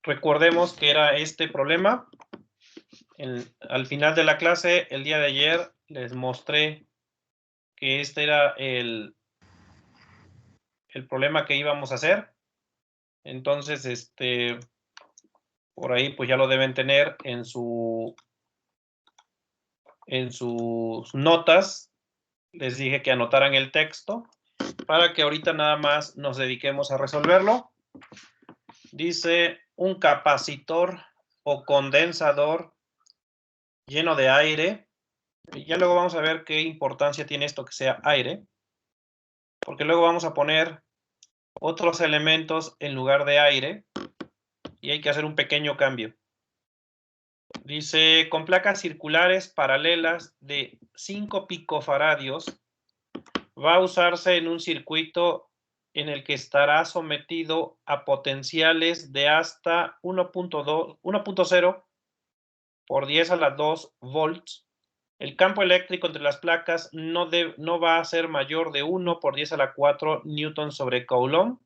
recordemos que era este problema. Al final de la clase, el día de ayer, les mostré que este era el problema que íbamos a hacer. Entonces, por ahí pues ya lo deben tener en sus notas. Les dije que anotaran el texto para que ahorita nada más nos dediquemos a resolverlo. Dice un capacitor o condensador lleno de aire. Y ya luego vamos a ver qué importancia tiene esto que sea aire, porque luego vamos a poner otros elementos en lugar de aire y hay que hacer un pequeño cambio. Dice, con placas circulares paralelas de 5 picofaradios, va a usarse en un circuito en el que estará sometido a potenciales de hasta 1.0 por 10 a la 2 volts. El campo eléctrico entre las placas no va a ser mayor de 1 por 10 a la 4 newton sobre coulomb.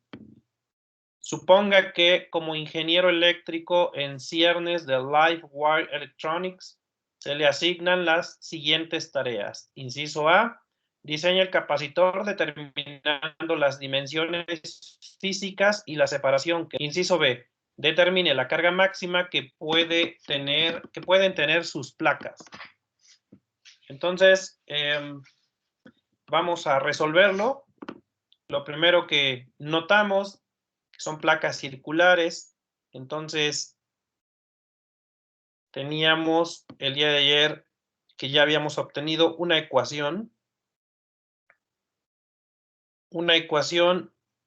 Suponga que como ingeniero eléctrico en ciernes de LiveWire Electronics se le asignan las siguientes tareas. Inciso A, diseña el capacitor determinando las dimensiones físicas y la separación. Inciso B, determine la carga máxima que pueden tener sus placas. Entonces, vamos a resolverlo. Lo primero que notamos que son placas circulares. Entonces, teníamos el día de ayer que ya habíamos obtenido una ecuación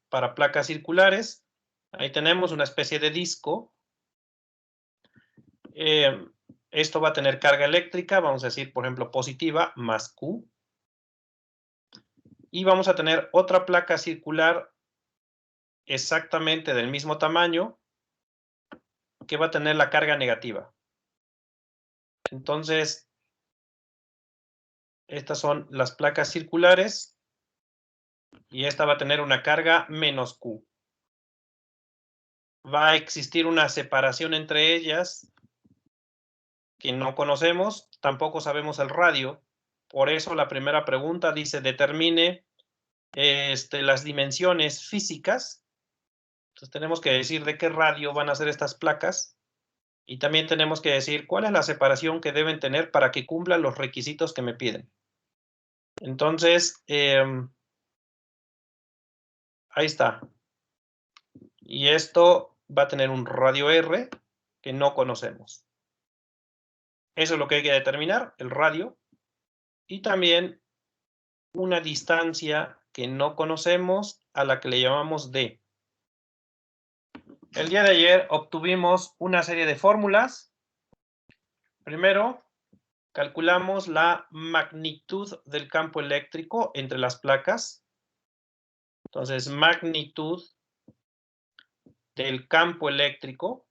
para placas circulares. Ahí tenemos una especie de disco. Esto va a tener carga eléctrica, vamos a decir, por ejemplo, positiva, más Q. Y vamos a tener otra placa circular exactamente del mismo tamaño, que va a tener la carga negativa. Entonces, estas son las placas circulares y esta va a tener una carga menos Q. Va a existir una separación entre ellas que no conocemos, tampoco sabemos el radio. Por eso la primera pregunta dice, determine las dimensiones físicas. Entonces tenemos que decir de qué radio van a ser estas placas. Y también tenemos que decir cuál es la separación que deben tener para que cumplan los requisitos que me piden. Entonces, ahí está. Y esto va a tener un radio R que no conocemos. Eso es lo que hay que determinar, el radio. Y también una distancia que no conocemos a la que le llamamos D. El día de ayer obtuvimos una serie de fórmulas. Primero, calculamos la magnitud del campo eléctrico entre las placas. Entonces, magnitud del campo eléctrico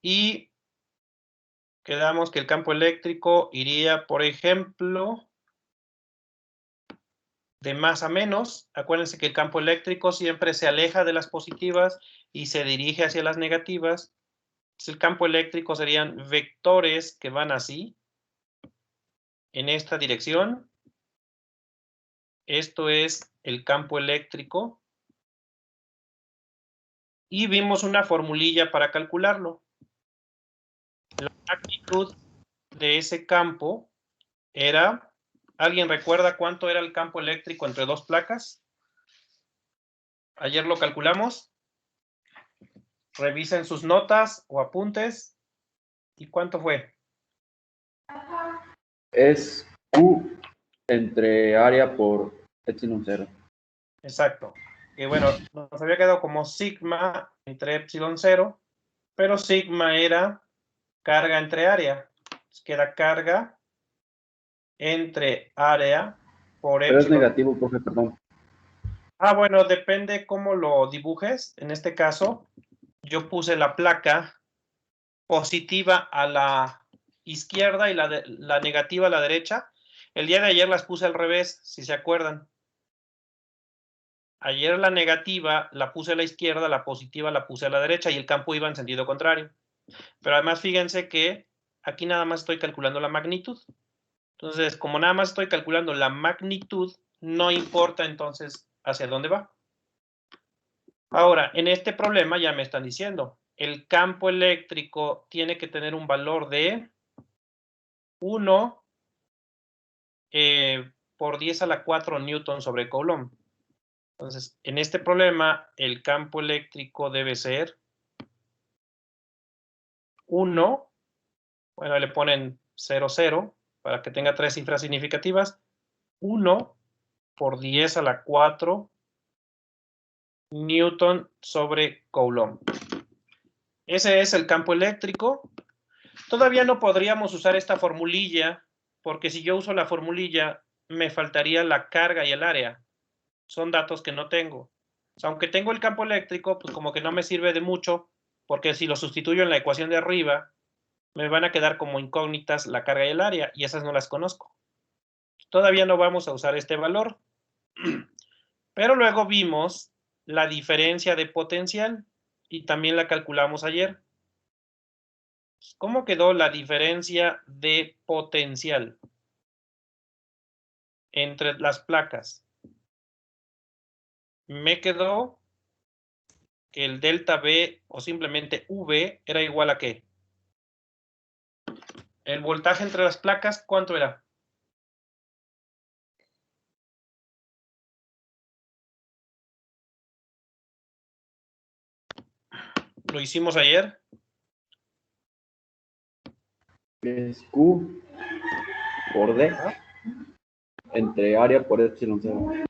y quedamos que el campo eléctrico iría, por ejemplo, de más a menos. Acuérdense que el campo eléctrico siempre se aleja de las positivas y se dirige hacia las negativas. Entonces, el campo eléctrico serían vectores que van así, en esta dirección. Esto es el campo eléctrico. Y vimos una formulilla para calcularlo. La magnitud de ese campo era, ¿alguien recuerda cuánto era el campo eléctrico entre dos placas? Ayer lo calculamos. Revisen sus notas o apuntes. ¿Y cuánto fue? Es Q entre área por epsilon 0. Exacto. Y bueno, nos había quedado como sigma entre epsilon 0, pero sigma era carga entre área. Entonces queda carga entre área por Pero es epsilon. negativo, profe, perdón. Bueno, depende cómo lo dibujes. En este caso, yo puse la placa positiva a la izquierda y la negativa a la derecha. El día de ayer las puse al revés, si se acuerdan. Ayer la negativa la puse a la izquierda, la positiva la puse a la derecha y el campo iba en sentido contrario. Pero además fíjense que aquí nada más estoy calculando la magnitud. Entonces, como nada más estoy calculando la magnitud, no importa entonces hacia dónde va. Ahora, en este problema ya me están diciendo, el campo eléctrico tiene que tener un valor de 1 por 10 a la 4 newton sobre Coulomb. Entonces, en este problema, el campo eléctrico debe ser 1, bueno, le ponen 0, 0, para que tenga 3 cifras significativas, 1 por 10 a la 4 newton sobre Coulomb. Ese es el campo eléctrico. Todavía no podríamos usar esta formulilla, porque si yo uso la formulilla, me faltaría la carga y el área. Son datos que no tengo. O sea, aunque tengo el campo eléctrico, pues como que no me sirve de mucho, porque si lo sustituyo en la ecuación de arriba, me van a quedar como incógnitas la carga y el área, y esas no las conozco. Todavía no vamos a usar este valor. Pero luego vimos la diferencia de potencial, y también la calculamos ayer. ¿Cómo quedó la diferencia de potencial entre las placas? Me quedó que el delta V o simplemente V era igual a ¿qué? El voltaje entre las placas, ¿cuánto era? Lo hicimos ayer. Es Q por D entre área por epsilon 0.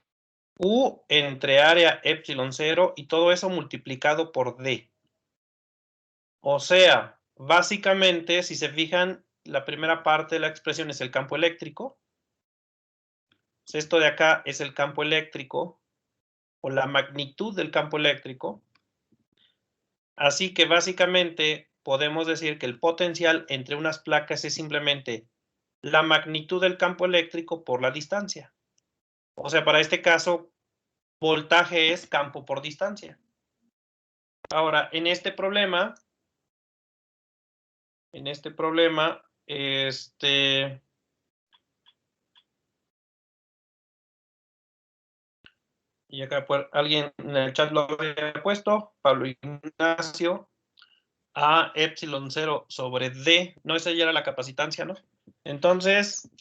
U entre área epsilon 0 y todo eso multiplicado por D. O sea, básicamente, si se fijan, la primera parte de la expresión es el campo eléctrico. Esto de acá es el campo eléctrico o la magnitud del campo eléctrico. Así que básicamente podemos decir que el potencial entre unas placas es simplemente la magnitud del campo eléctrico por la distancia. O sea, para este caso, voltaje es campo por distancia. Ahora, en este problema, y acá alguien en el chat lo había puesto, Pablo Ignacio, A epsilon 0 sobre D, no, esa ya era la capacitancia, ¿no? Entonces,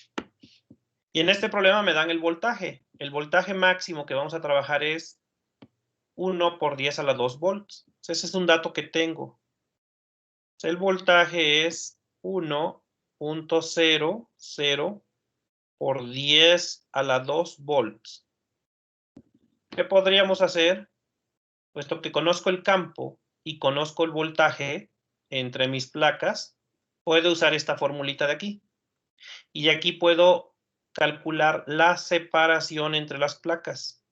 y en este problema me dan el voltaje. El voltaje máximo que vamos a trabajar es 1 por 10 a la 2 volts. Ese es un dato que tengo. El voltaje es 1.00 por 10 a la 2 volts. ¿Qué podríamos hacer? Puesto que conozco el campo y conozco el voltaje entre mis placas, puedo usar esta formulita de aquí. Y aquí puedo calcular la separación entre las placas.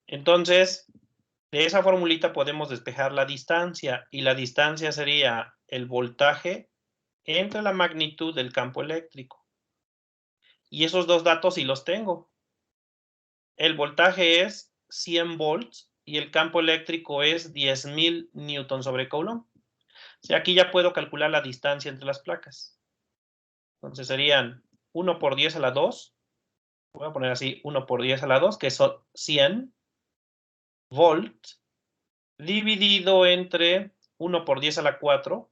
Entonces, de esa formulita podemos despejar la distancia, y la distancia sería el voltaje entre la magnitud del campo eléctrico. Y esos dos datos sí los tengo. El voltaje es 100 volts y el campo eléctrico es 10.000 newton sobre Coulomb. O sea, aquí ya puedo calcular la distancia entre las placas. Entonces serían 1 por 10 a la 2. Voy a poner así, 1 por 10 a la 2, que son 100 volts, dividido entre 1 por 10 a la 4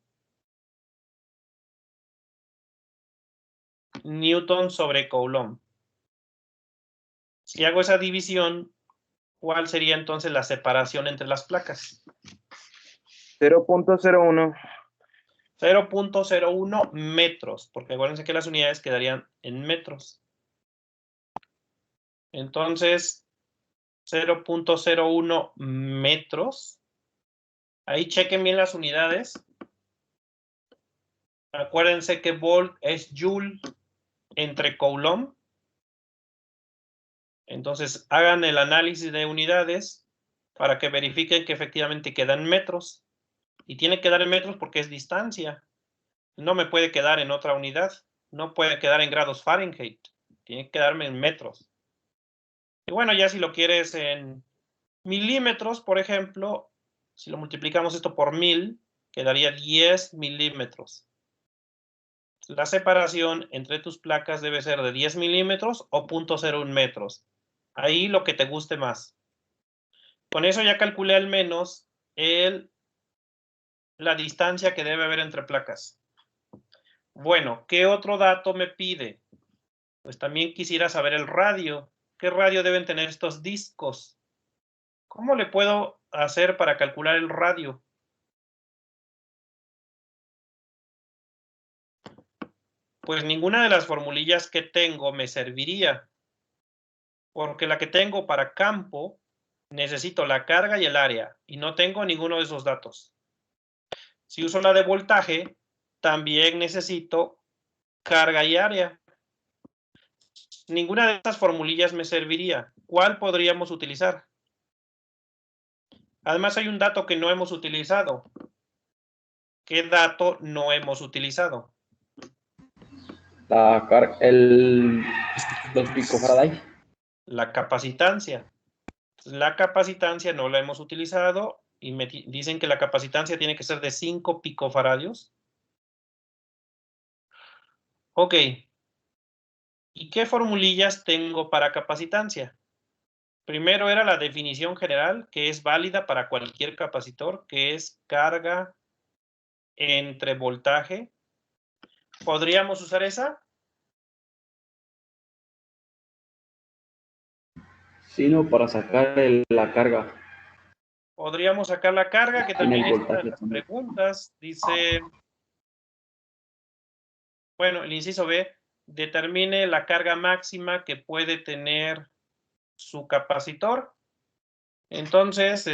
newton sobre Coulomb. Si hago esa división, ¿cuál sería entonces la separación entre las placas? 0.01. 0.01 metros, porque acuérdense que las unidades quedarían en metros. Entonces, 0.01 metros. Ahí chequen bien las unidades. Acuérdense que volt es joule entre Coulomb. Entonces, hagan el análisis de unidades para que verifiquen que efectivamente quedan metros. Y tiene que dar en metros porque es distancia. no me puede quedar en otra unidad. No puede quedar en grados Fahrenheit. Tiene que quedarme en metros. Y bueno, ya si lo quieres en milímetros, por ejemplo, si lo multiplicamos esto por 1000, quedaría 10 milímetros. La separación entre tus placas debe ser de 10 milímetros o 0.01 metros. Ahí lo que te guste más. Con eso ya calculé al menos la distancia que debe haber entre placas. Bueno, ¿qué otro dato me pide? Pues también quisiera saber el radio. ¿Qué radio deben tener estos discos? ¿Cómo le puedo hacer para calcular el radio? Pues ninguna de las formulillas que tengo me serviría, porque la que tengo para campo necesito la carga y el área, y no tengo ninguno de esos datos. Si uso la de voltaje, también necesito carga y área. Ninguna de estas formulillas me serviría. ¿Cuál podríamos utilizar? Además, hay un dato que no hemos utilizado. ¿Qué dato no hemos utilizado? Los picofaraday. La capacitancia. La capacitancia no la hemos utilizado y me dicen que la capacitancia tiene que ser de 5 picofaradios. Ok. ¿Y qué formulillas tengo para capacitancia? Primero era la definición general, que es válida para cualquier capacitor, que es carga entre voltaje. ¿Podríamos usar esa? Sino para sacar la carga. Podríamos sacar la carga, que también es una de las También. preguntas. Dice, bueno, el inciso B, determine la carga máxima que puede tener su capacitor. Entonces,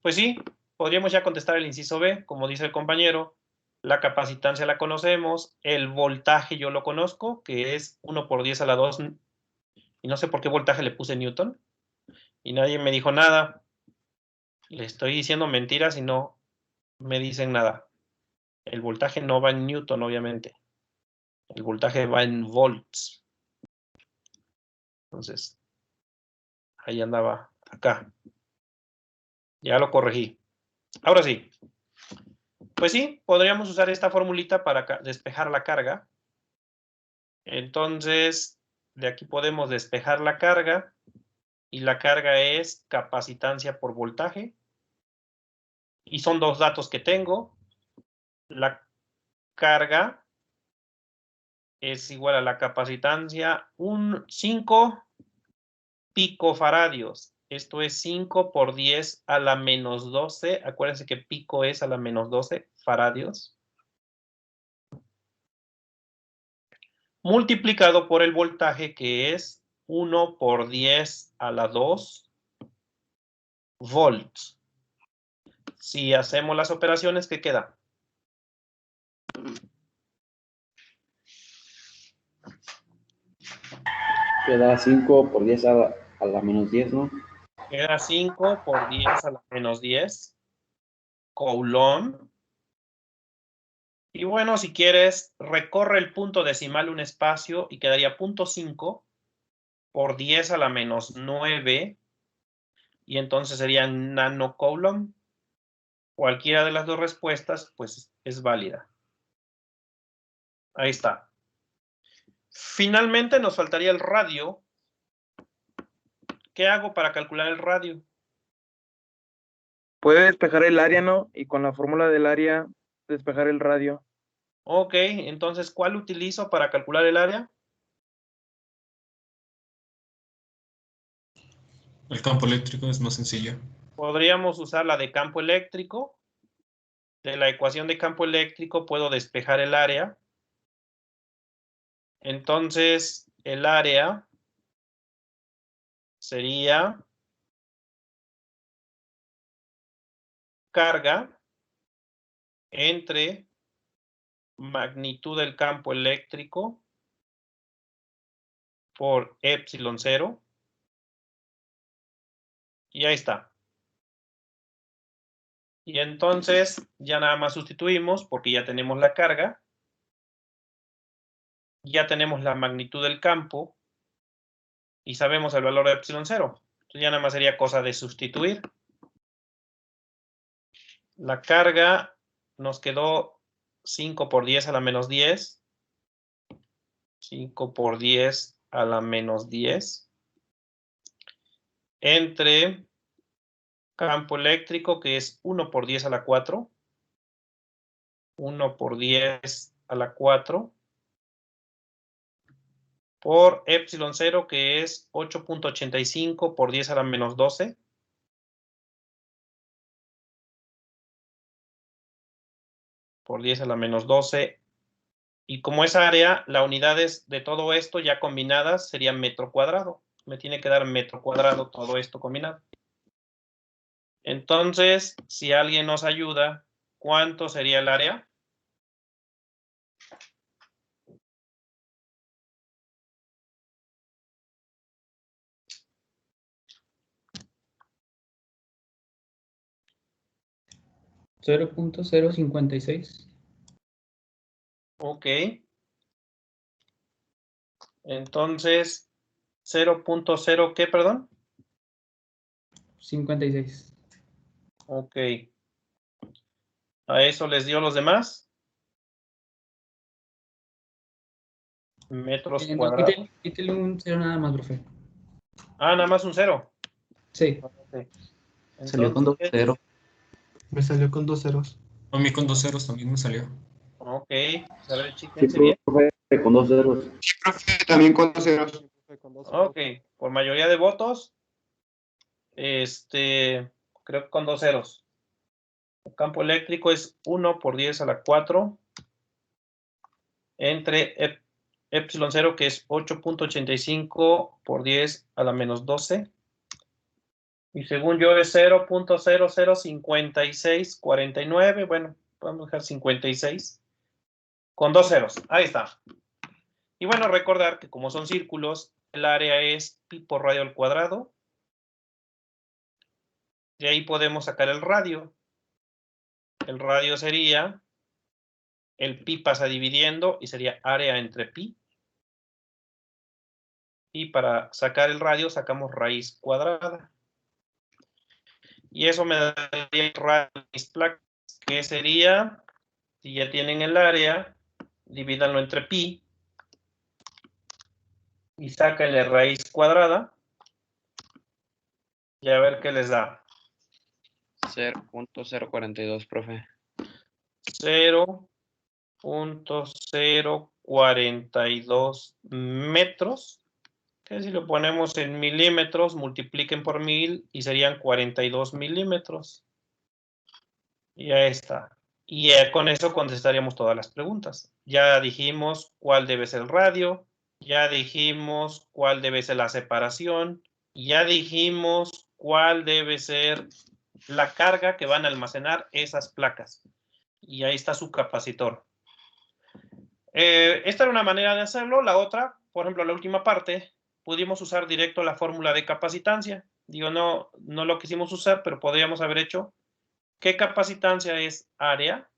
pues sí, podríamos ya contestar el inciso B, como dice el compañero. La capacitancia la conocemos, el voltaje yo lo conozco, que es 1 por 10 a la 2, y no sé por qué voltaje le puse Newton, y nadie me dijo nada. Le estoy diciendo mentiras y no me dicen nada. El voltaje no va en Newton, obviamente. El voltaje va en volts. Entonces, ahí andaba, acá. Ya lo corregí. Ahora sí. Pues sí, podríamos usar esta formulita para despejar la carga. Entonces, de aquí podemos despejar la carga. Y la carga es capacitancia por voltaje. Y son dos datos que tengo. La carga es igual a la capacitancia 5 picofaradios. Esto es 5 por 10 a la menos 12. Acuérdense que pico es a la menos 12 faradios. Multiplicado por el voltaje, que es 1 por 10 a la 2 volts. Si hacemos las operaciones, ¿qué queda? Queda 5 por 10 a la menos 10, ¿no? Queda 5 por 10 a la menos 10 coulomb. Y bueno, si quieres, recorre el punto decimal un espacio y quedaría 0.5 por 10 a la menos 9. Y entonces sería nanocoulomb. Cualquiera de las dos respuestas, pues, es válida. Ahí está. Finalmente nos faltaría el radio. ¿Qué hago para calcular el radio? Puede despejar el área, ¿no? Y con la fórmula del área, despejar el radio. Ok, entonces, ¿cuál utilizo para calcular el área? El campo eléctrico es más sencillo. Podríamos usar la de campo eléctrico. De la ecuación de campo eléctrico puedo despejar el área. Entonces, el área sería carga entre magnitud del campo eléctrico por epsilon 0. Y ahí está. Y entonces ya nada más sustituimos porque ya tenemos la carga. Ya tenemos la magnitud del campo. Y sabemos el valor de epsilon 0. Entonces ya nada más sería cosa de sustituir. La carga nos quedó 5 por 10 a la menos 10. 5 por 10 a la menos 10. Entre campo eléctrico, que es 1 por 10 a la 4. 1 por 10 a la 4. Por epsilon 0, que es 8.85 por 10 a la menos 12. Por 10 a la menos 12. Y como es área, las unidades de todo esto ya combinadas serían metro cuadrado. Me tiene que dar metro cuadrado todo esto combinado. Entonces, si alguien nos ayuda, ¿cuánto sería el área? $0.056. Ok. Entonces, 0.0, ¿qué, perdón? 56. Ok. ¿A eso les dio los demás? Metros No, cuadrados. quítele un 0 nada más, profe. Ah, nada más un 0. Sí. Ok. Salió con 2 Entonces, 0. Me salió con 2 ceros. A mí con 2 ceros también me salió. ok. A ver, Sí, chíquense bien. profe, con 2 ceros. Sí, profe, también con 2 ceros. Ok. Por mayoría de votos, creo que con 2 ceros. El campo eléctrico es 1 por 10 a la 4 entre epsilon 0, que es 8.85 por 10 a la menos 12. Y según yo es 0.005649. Bueno, podemos dejar 56. Con 2 ceros. Ahí está. Y bueno, recordar que como son círculos, el área es pi por radio al cuadrado. De ahí podemos sacar el radio. El radio sería, el pi pasa dividiendo y sería área entre pi. Y para sacar el radio sacamos raíz cuadrada. Y eso me daría raíz placas, que sería, si ya tienen el área, divídanlo entre pi y sáquenle raíz cuadrada y a ver qué les da. 0.042, profe. 0.042 metros. Que si lo ponemos en milímetros, multipliquen por 1000 y serían 42 milímetros. Y ahí está. Y con eso contestaríamos todas las preguntas. Ya dijimos cuál debe ser el radio, ya dijimos cuál debe ser la separación, ya dijimos cuál debe ser la carga que van a almacenar esas placas. Y ahí está su capacitor. Esta era una manera de hacerlo. La otra, por ejemplo, la última parte, pudimos usar directo la fórmula de capacitancia. Digo, no lo quisimos usar, pero podríamos haber hecho. ¿Qué capacitancia es área?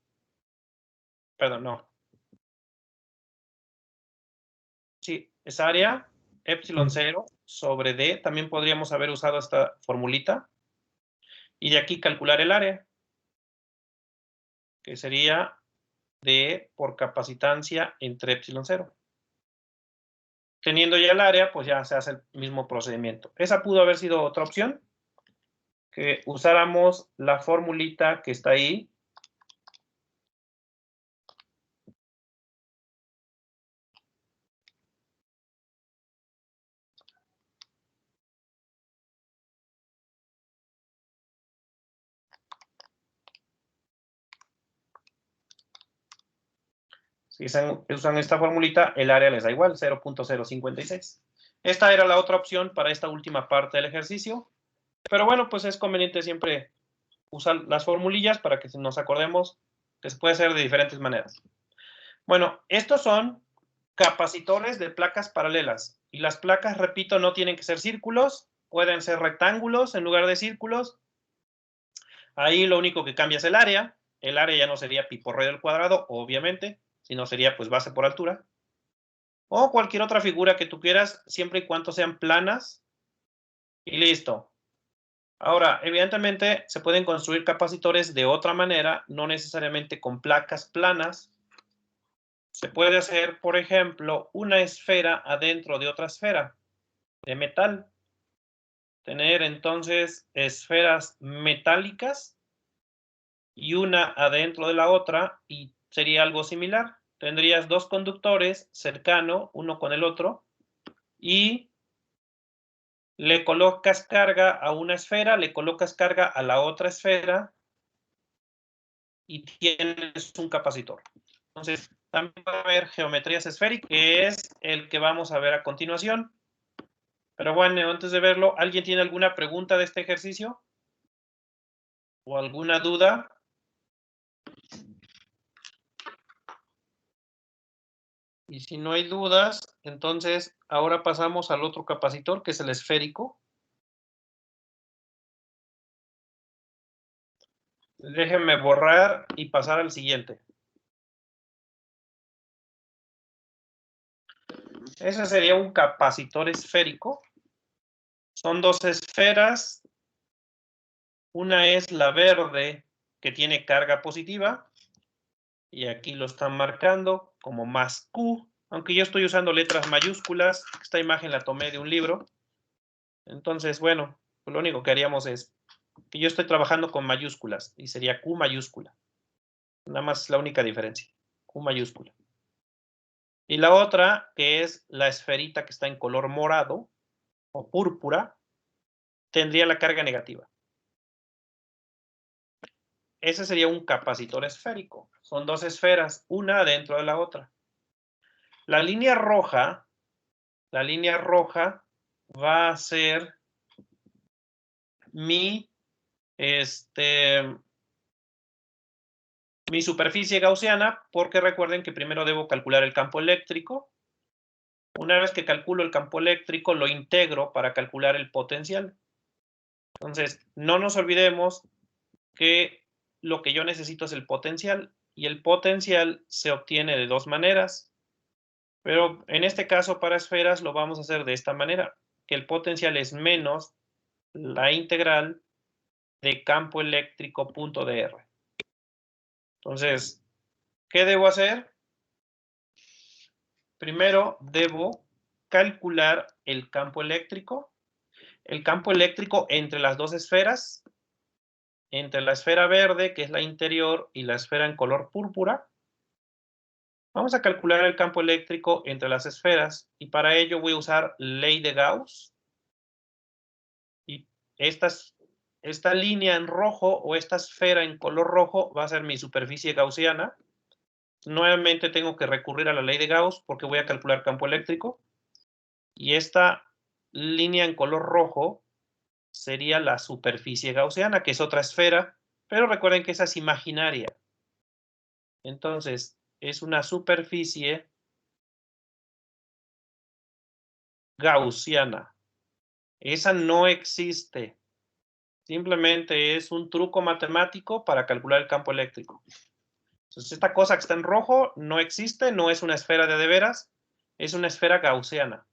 Perdón, no. Sí, es área, epsilon 0 sobre D. También podríamos haber usado esta formulita. Y de aquí calcular el área, que sería D por capacitancia entre epsilon 0. Teniendo ya el área, pues ya se hace el mismo procedimiento. Esa pudo haber sido otra opción, que usáramos la formulita que está ahí. Si usan esta formulita, el área les da igual, 0.056. Esta era la otra opción para esta última parte del ejercicio. Pero bueno, pues es conveniente siempre usar las formulillas para que nos acordemos que se puede hacer de diferentes maneras. Bueno, estos son capacitores de placas paralelas. Y las placas, repito, no tienen que ser círculos, pueden ser rectángulos en lugar de círculos. Ahí lo único que cambia es el área. El área ya no sería pi por radio al cuadrado, obviamente, sino sería pues base por altura. O cualquier otra figura que tú quieras, siempre y cuando sean planas. Y listo. Ahora, evidentemente, se pueden construir capacitores de otra manera, no necesariamente con placas planas. Se puede hacer, por ejemplo, una esfera adentro de otra esfera de metal. Tener entonces esferas metálicas y una adentro de la otra y sería algo similar. Tendrías dos conductores cercanos, uno con el otro, y le colocas carga a una esfera, le colocas carga a la otra esfera y tienes un capacitor. Entonces, también va a haber geometrías esféricas, que es el que vamos a ver a continuación. Pero bueno, antes de verlo, ¿alguien tiene alguna pregunta de este ejercicio? ¿O alguna duda? Y si no hay dudas, entonces ahora pasamos al otro capacitor, que es el esférico. Déjenme borrar y pasar al siguiente. Ese sería un capacitor esférico. Son dos esferas. Una es la verde, que tiene carga positiva. Y aquí lo están marcando como más Q. Aunque yo estoy usando letras mayúsculas. Esta imagen la tomé de un libro. Entonces, bueno, pues lo único que haríamos es que yo estoy trabajando con mayúsculas y sería Q mayúscula. Nada más la única diferencia. Q mayúscula. Y la otra, que es la esferita que está en color morado o púrpura, tendría la carga negativa. Ese sería un capacitor esférico. Son dos esferas, una dentro de la otra. La línea roja va a ser mi superficie gaussiana, porque recuerden que primero debo calcular el campo eléctrico. Una vez que calculo el campo eléctrico, lo integro para calcular el potencial. Entonces, no nos olvidemos que lo que yo necesito es el potencial, y el potencial se obtiene de dos maneras. Pero en este caso, para esferas, lo vamos a hacer de esta manera, que el potencial es menos la integral de campo eléctrico punto dr. Entonces, ¿qué debo hacer? Primero debo calcular el campo eléctrico entre las dos esferas, entre la esfera verde, que es la interior, y la esfera en color púrpura. Vamos a calcular el campo eléctrico entre las esferas, y para ello voy a usar ley de Gauss. Y esta línea en rojo o esta esfera en color rojo va a ser mi superficie gaussiana. Nuevamente tengo que recurrir a la ley de Gauss porque voy a calcular campo eléctrico. Y esta línea en color rojo sería la superficie gaussiana, que es otra esfera, pero recuerden que esa es imaginaria. Entonces, es una superficie gaussiana. Esa no existe. Simplemente es un truco matemático para calcular el campo eléctrico. Entonces, esta cosa que está en rojo no existe, no es una esfera de veras, es una esfera gaussiana.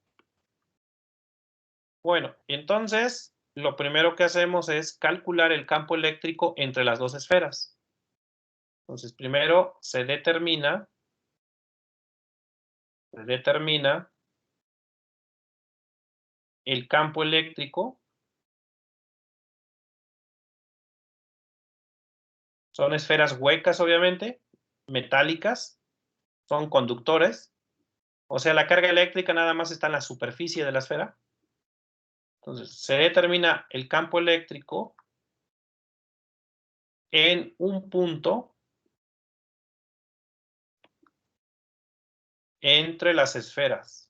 Bueno, entonces, lo primero que hacemos es calcular el campo eléctrico entre las dos esferas. Entonces, primero se determina el campo eléctrico. Son esferas huecas, obviamente, metálicas, son conductores. O sea, la carga eléctrica nada más está en la superficie de la esfera. Entonces, se determina el campo eléctrico en un punto entre las esferas.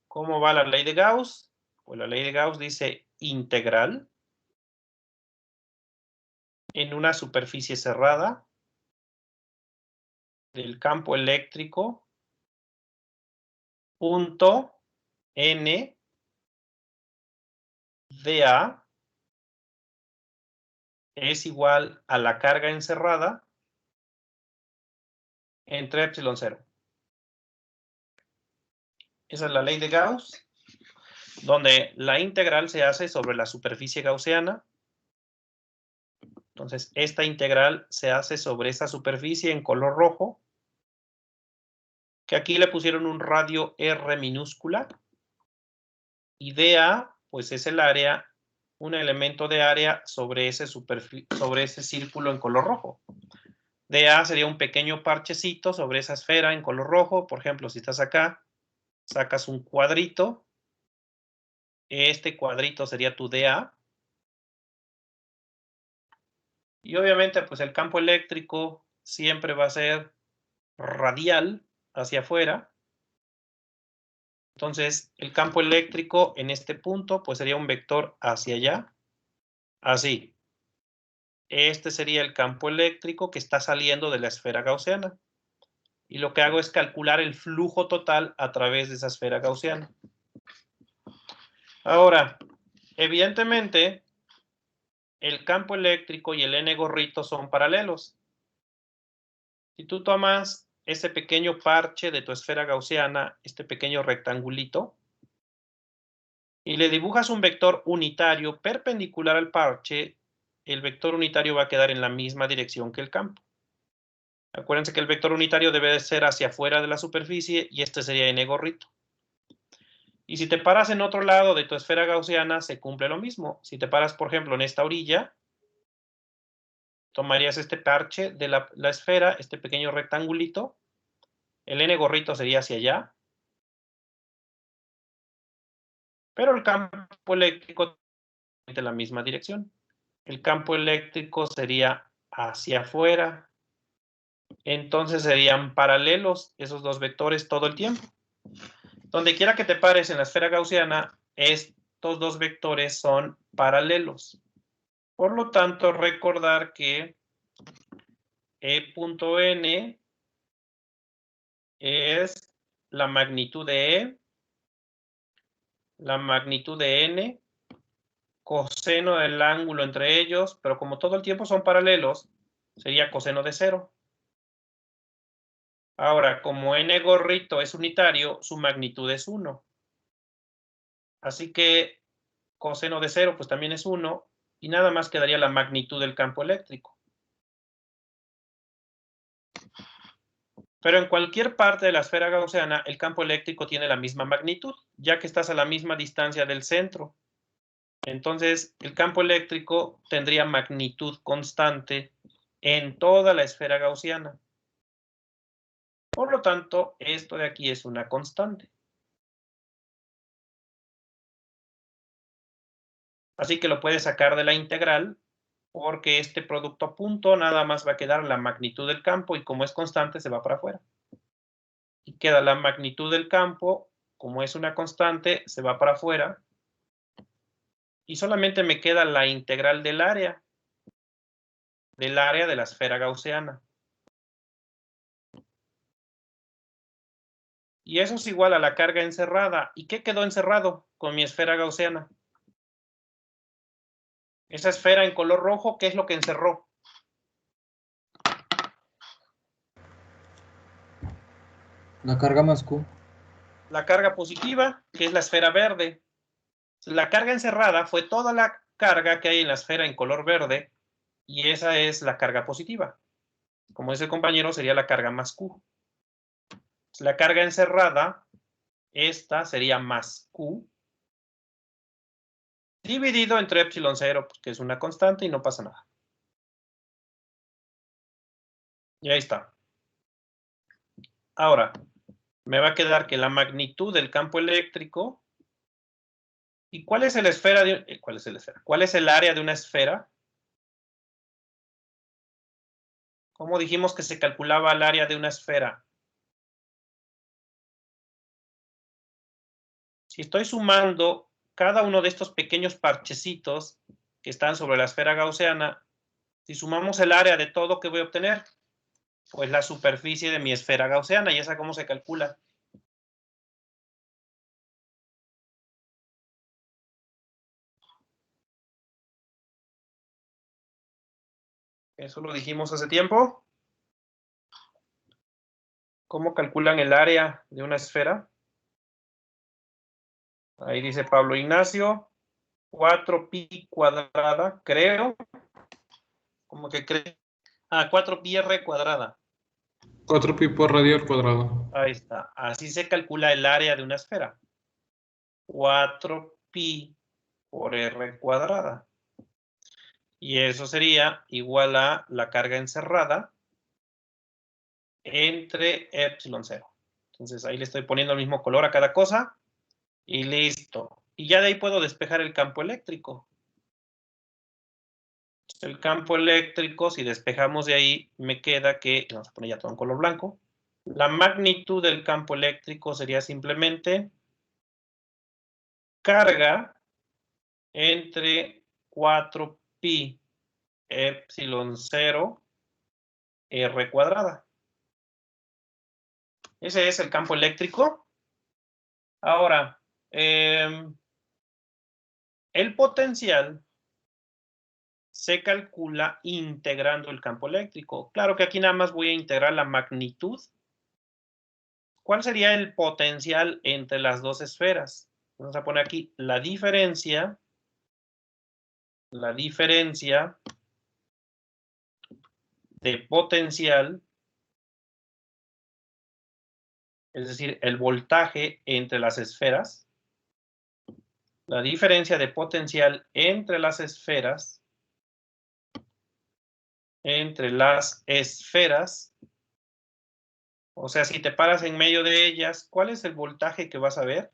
¿Cómo va la ley de Gauss? Pues la ley de Gauss dice integral en una superficie cerrada del campo eléctrico punto N dA es igual a la carga encerrada entre epsilon 0. Esa es la ley de Gauss, donde la integral se hace sobre la superficie gaussiana. Entonces, esta integral se hace sobre esa superficie en color rojo, que aquí le pusieron un radio R minúscula. Y dA, pues es el área, un elemento de área sobre ese círculo en color rojo. dA sería un pequeño parchecito sobre esa esfera en color rojo. Por ejemplo, si estás acá, sacas un cuadrito. Este cuadrito sería tu dA. Y obviamente, pues el campo eléctrico siempre va a ser radial hacia afuera. Entonces, el campo eléctrico en este punto, pues sería un vector hacia allá. Así. Este sería el campo eléctrico que está saliendo de la esfera gaussiana. Y lo que hago es calcular el flujo total a través de esa esfera gaussiana. Ahora, evidentemente, el campo eléctrico y el N gorrito son paralelos. Si tú tomas ese pequeño parche de tu esfera gaussiana, este pequeño rectangulito, y le dibujas un vector unitario perpendicular al parche, el vector unitario va a quedar en la misma dirección que el campo. Acuérdense que el vector unitario debe de ser hacia afuera de la superficie y este sería N gorrito. Y si te paras en otro lado de tu esfera gaussiana, se cumple lo mismo. Si te paras, por ejemplo, en esta orilla, tomarías este parche de la esfera, este pequeño rectangulito, el N gorrito sería hacia allá, pero el campo eléctrico en la misma dirección. El campo eléctrico sería hacia afuera. Entonces serían paralelos esos dos vectores todo el tiempo. Donde quiera que te pares en la esfera gaussiana, estos dos vectores son paralelos. Por lo tanto, recordar que E.N es la magnitud de E, la magnitud de N, coseno del ángulo entre ellos, pero como todo el tiempo son paralelos, sería coseno de 0. Ahora, como N gorrito es unitario, su magnitud es 1. Así que coseno de 0 pues también es 1 y nada más quedaría la magnitud del campo eléctrico. Pero en cualquier parte de la esfera gaussiana el campo eléctrico tiene la misma magnitud, ya que estás a la misma distancia del centro. Entonces el campo eléctrico tendría magnitud constante en toda la esfera gaussiana. Por lo tanto, esto de aquí es una constante. Así que lo puedes sacar de la integral porque este producto a punto nada más va a quedar la magnitud del campo y como es constante se va para afuera. Y queda la magnitud del campo, como es una constante, se va para afuera. Y solamente me queda la integral del área de la esfera gaussiana. Y eso es igual a la carga encerrada. ¿Y qué quedó encerrado con mi esfera gaussiana? Esa esfera en color rojo, ¿qué es lo que encerró? La carga más Q. La carga positiva, que es la esfera verde. La carga encerrada fue toda la carga que hay en la esfera en color verde y esa es la carga positiva. Como dice el compañero, sería la carga más Q. La carga encerrada, esta sería más Q, dividido entre epsilon 0, pues, que es una constante y no pasa nada. Y ahí está. Ahora, me va a quedar que la magnitud del campo eléctrico. ¿Y cuál es el esfera de, cuál es el esfera? ¿Cuál es el área de una esfera? ¿Cómo dijimos que se calculaba el área de una esfera? Si estoy sumando cada uno de estos pequeños parchecitos que están sobre la esfera gaussiana, si sumamos el área de todo, ¿qué voy a obtener? Pues la superficie de mi esfera gaussiana. ¿Y esa cómo se calcula? Eso lo dijimos hace tiempo. ¿Cómo calculan el área de una esfera? Ahí dice Pablo Ignacio, 4pi cuadrada, creo. ¿Cómo que creo? 4pi r cuadrada. 4pi por radio al cuadrado. Ahí está. Así se calcula el área de una esfera. 4pi por r cuadrada. Y eso sería igual a la carga encerrada entre epsilon 0. Entonces ahí le estoy poniendo el mismo color a cada cosa. Y listo. Y ya de ahí puedo despejar el campo eléctrico. El campo eléctrico, si despejamos de ahí, me queda que, vamos a poner ya todo en color blanco, la magnitud del campo eléctrico sería simplemente carga entre 4pi epsilon 0 r cuadrada. Ese es el campo eléctrico. Ahora, el potencial se calcula integrando el campo eléctrico. Claro que aquí nada más voy a integrar la magnitud. ¿Cuál sería el potencial entre las dos esferas? Vamos a poner aquí la diferencia de potencial, es decir, el voltaje entre las esferas. La diferencia de potencial entre las esferas, o sea, si te paras en medio de ellas, ¿cuál es el voltaje que vas a ver?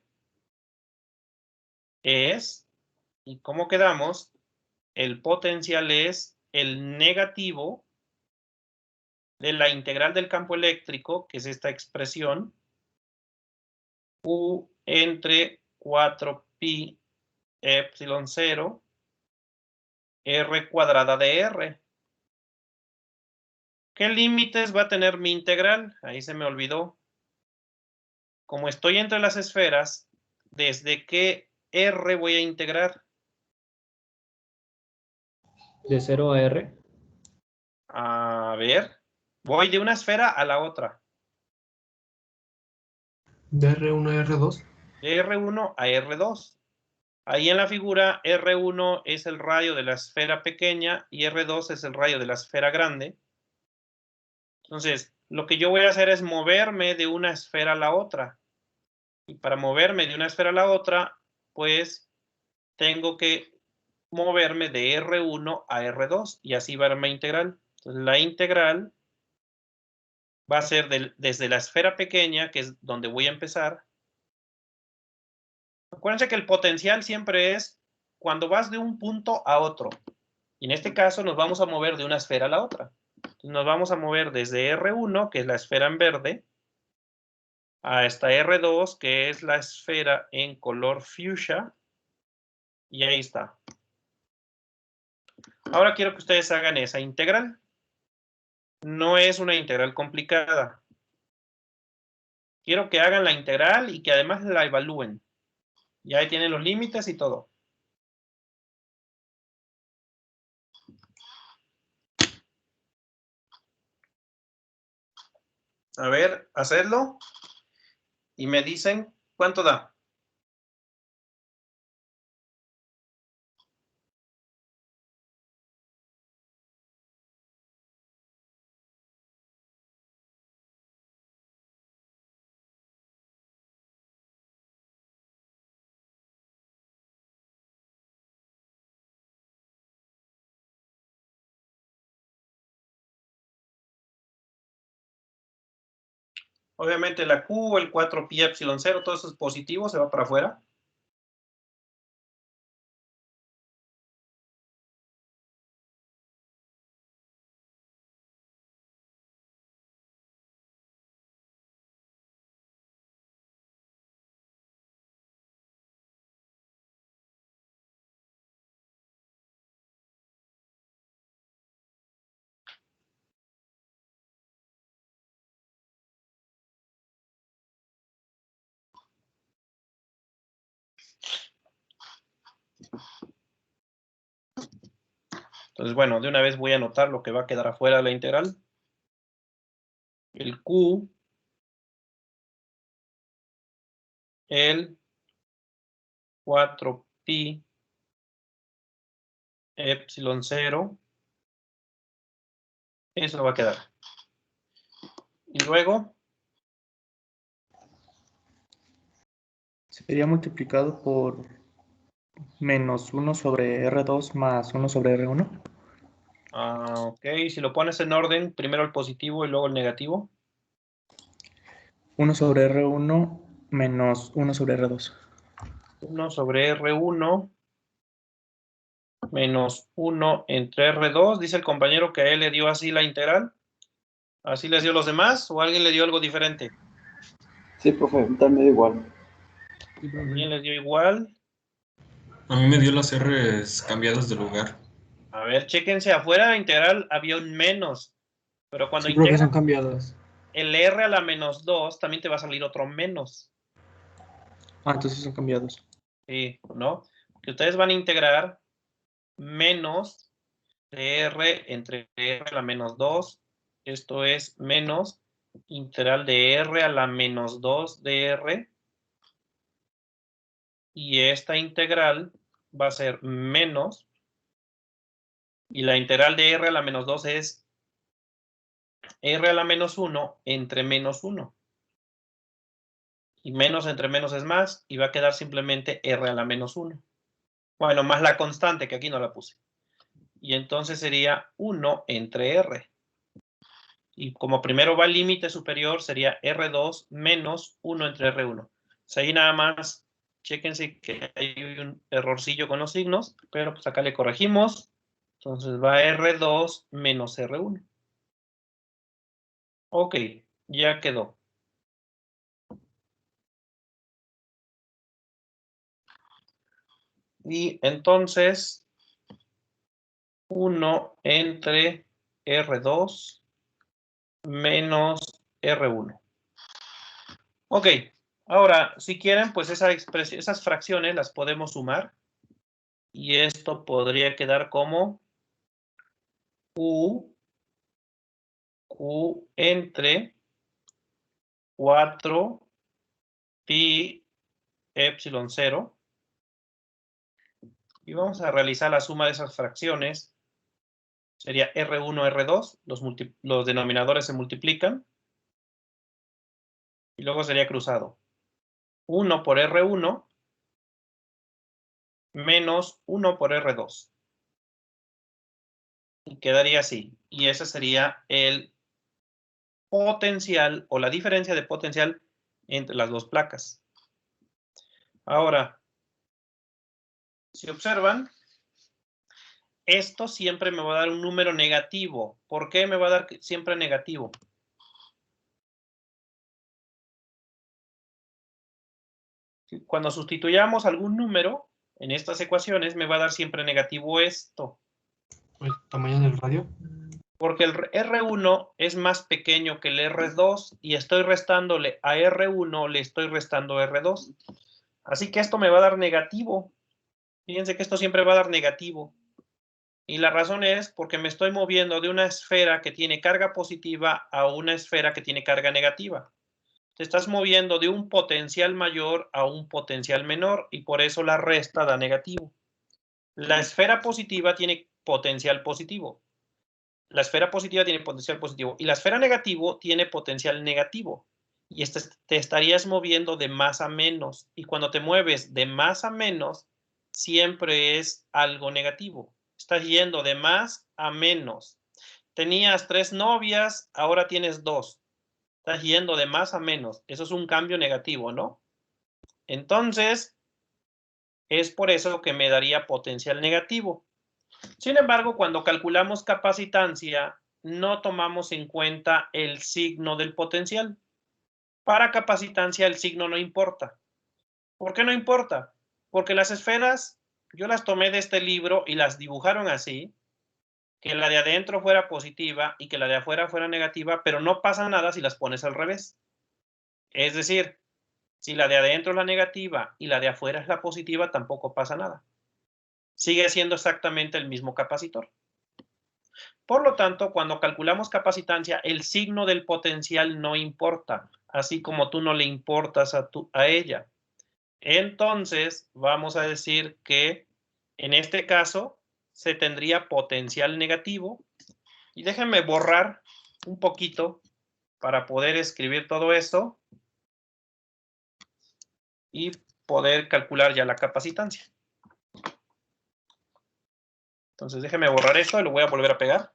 ¿Y cómo quedamos? El potencial es el negativo de la integral del campo eléctrico, que es esta expresión, U entre 4pi epsilon 0 r cuadrada de r. ¿Qué límites va a tener mi integral? Ahí se me olvidó. Como estoy entre las esferas, ¿desde qué r voy a integrar? De 0 a R. A ver, voy de una esfera a la otra. De R1 a R2. De R1 a R2. Ahí en la figura, R1 es el radio de la esfera pequeña y R2 es el radio de la esfera grande. Entonces, lo que yo voy a hacer es moverme de una esfera a la otra. Y para moverme de una esfera a la otra, pues tengo que moverme de R1 a R2 y así va mi integral. Entonces, la integral va a ser desde la esfera pequeña, que es donde voy a empezar. Acuérdense que el potencial siempre es cuando vas de un punto a otro. Y en este caso nos vamos a mover de una esfera a la otra. Entonces nos vamos a mover desde R1, que es la esfera en verde, hasta R2, que es la esfera en color fuchsia. Y ahí está. Ahora quiero que ustedes hagan esa integral. No es una integral complicada. Quiero que hagan la integral y que además la evalúen. Y ahí tienen los límites y todo. A ver, hacedlo. Y me dicen cuánto da. Obviamente la Q, el 4pi epsilon 0, todo eso es positivo, se va para afuera. Entonces, bueno, de una vez voy a anotar lo que va a quedar afuera de la integral. El Q, el 4pi epsilon 0. Eso va a quedar. Y luego, sería multiplicado por menos 1 sobre R2 más 1 sobre R1. ok, si lo pones en orden, primero el positivo y luego el negativo. 1 sobre R1 menos 1 sobre R2. 1 sobre R1 menos 1 entre R2. Dice el compañero que a él le dio así la integral. ¿Así les dio los demás o alguien le dio algo diferente? Sí, profe, también me da igual. ¿Alguien les dio igual? A mí me dio las R's cambiadas de lugar. A ver, chéquense, afuera de la integral había un menos. Pero cuando Sí, profe, integras son cambiadas. el R a la menos 2, también te va a salir otro menos. Ah, entonces son cambiados. Sí, ¿no? Que ustedes van a integrar menos de R entre R a la menos 2. Esto es menos integral de R a la menos 2 de R. Y esta integral va a ser menos. Y la integral de R a la menos 2 es R a la menos 1 entre menos 1. Y menos entre menos es más. Y va a quedar simplemente R a la menos 1. Bueno, más la constante, que aquí no la puse. Y entonces sería 1 entre R. Y como primero va el límite superior, sería R2 menos 1 entre R1. O sea, ahí nada más, chéquense que hay un errorcillo con los signos, pero pues acá le corregimos. Entonces va R2 menos R1. Ok, ya quedó. Y entonces, 1 entre R2 menos R1. Ok, ahora, si quieren, pues esas fracciones las podemos sumar. Y esto podría quedar como Q entre 4 pi epsilon 0. Y vamos a realizar la suma de esas fracciones. Sería R1, R2. Los denominadores se multiplican. Y luego sería cruzado. 1 por R1 menos 1 por R2. Y quedaría así. Y ese sería el potencial o la diferencia de potencial entre las dos placas. Ahora, si observan, esto siempre me va a dar un número negativo. ¿Por qué me va a dar siempre negativo? Cuando sustituyamos algún número en estas ecuaciones, me va a dar siempre negativo esto. ¿El tamaño del radio? Porque el R1 es más pequeño que el R2 y estoy restándole a R1, le estoy restando R2. Así que esto me va a dar negativo. Fíjense que esto siempre va a dar negativo. Y la razón es porque me estoy moviendo de una esfera que tiene carga positiva a una esfera que tiene carga negativa. Te estás moviendo de un potencial mayor a un potencial menor y por eso la resta da negativo. La esfera positiva tiene potencial positivo. La esfera positiva tiene potencial positivo y la esfera negativo tiene potencial negativo. Y te estarías moviendo de más a menos. Y cuando te mueves de más a menos, siempre es algo negativo. Estás yendo de más a menos. Tenías 3 novias, ahora tienes 2. Estás yendo de más a menos. Eso es un cambio negativo, ¿no? Entonces, es por eso que me daría potencial negativo. Sin embargo, cuando calculamos capacitancia, no tomamos en cuenta el signo del potencial. Para capacitancia, el signo no importa. ¿Por qué no importa? Porque las esferas, yo las tomé de este libro y las dibujaron así, que la de adentro fuera positiva y que la de afuera fuera negativa, pero no pasa nada si las pones al revés. Es decir, si la de adentro es la negativa y la de afuera es la positiva, tampoco pasa nada. Sigue siendo exactamente el mismo capacitor. Por lo tanto, cuando calculamos capacitancia, el signo del potencial no importa, así como tú no le importas a ella. Entonces, vamos a decir que en este caso se tendría potencial negativo. Y déjenme borrar un poquito para poder escribir todo esto y poder calcular ya la capacitancia. Entonces, déjenme borrar esto y lo voy a volver a pegar.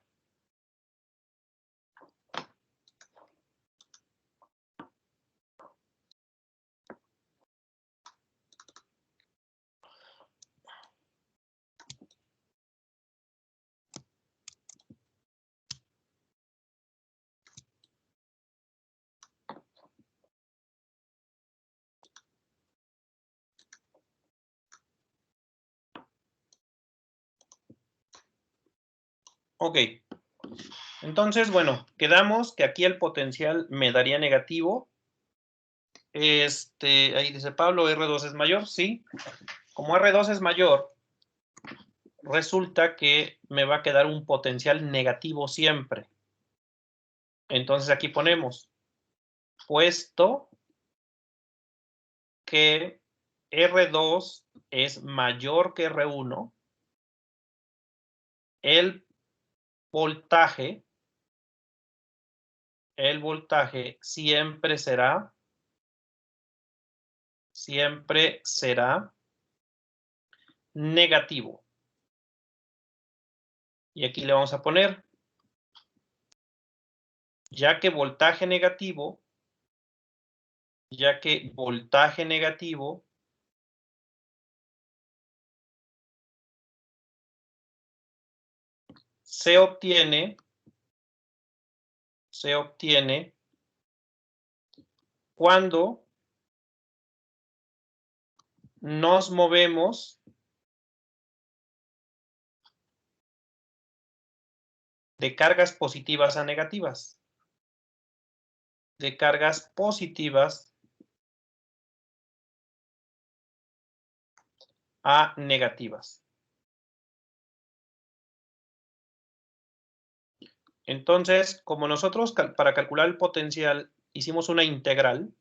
Ok. Entonces, bueno, quedamos que aquí el potencial me daría negativo. Ahí dice Pablo, R2 es mayor, sí. Como R2 es mayor, resulta que me va a quedar un potencial negativo siempre. Entonces aquí ponemos, puesto que R2 es mayor que R1, el voltaje siempre será negativo. Y aquí le vamos a poner, ya que voltaje negativo se obtiene cuando nos movemos de cargas positivas a negativas. De cargas positivas a negativas. Entonces, como nosotros para calcular el potencial hicimos una integral,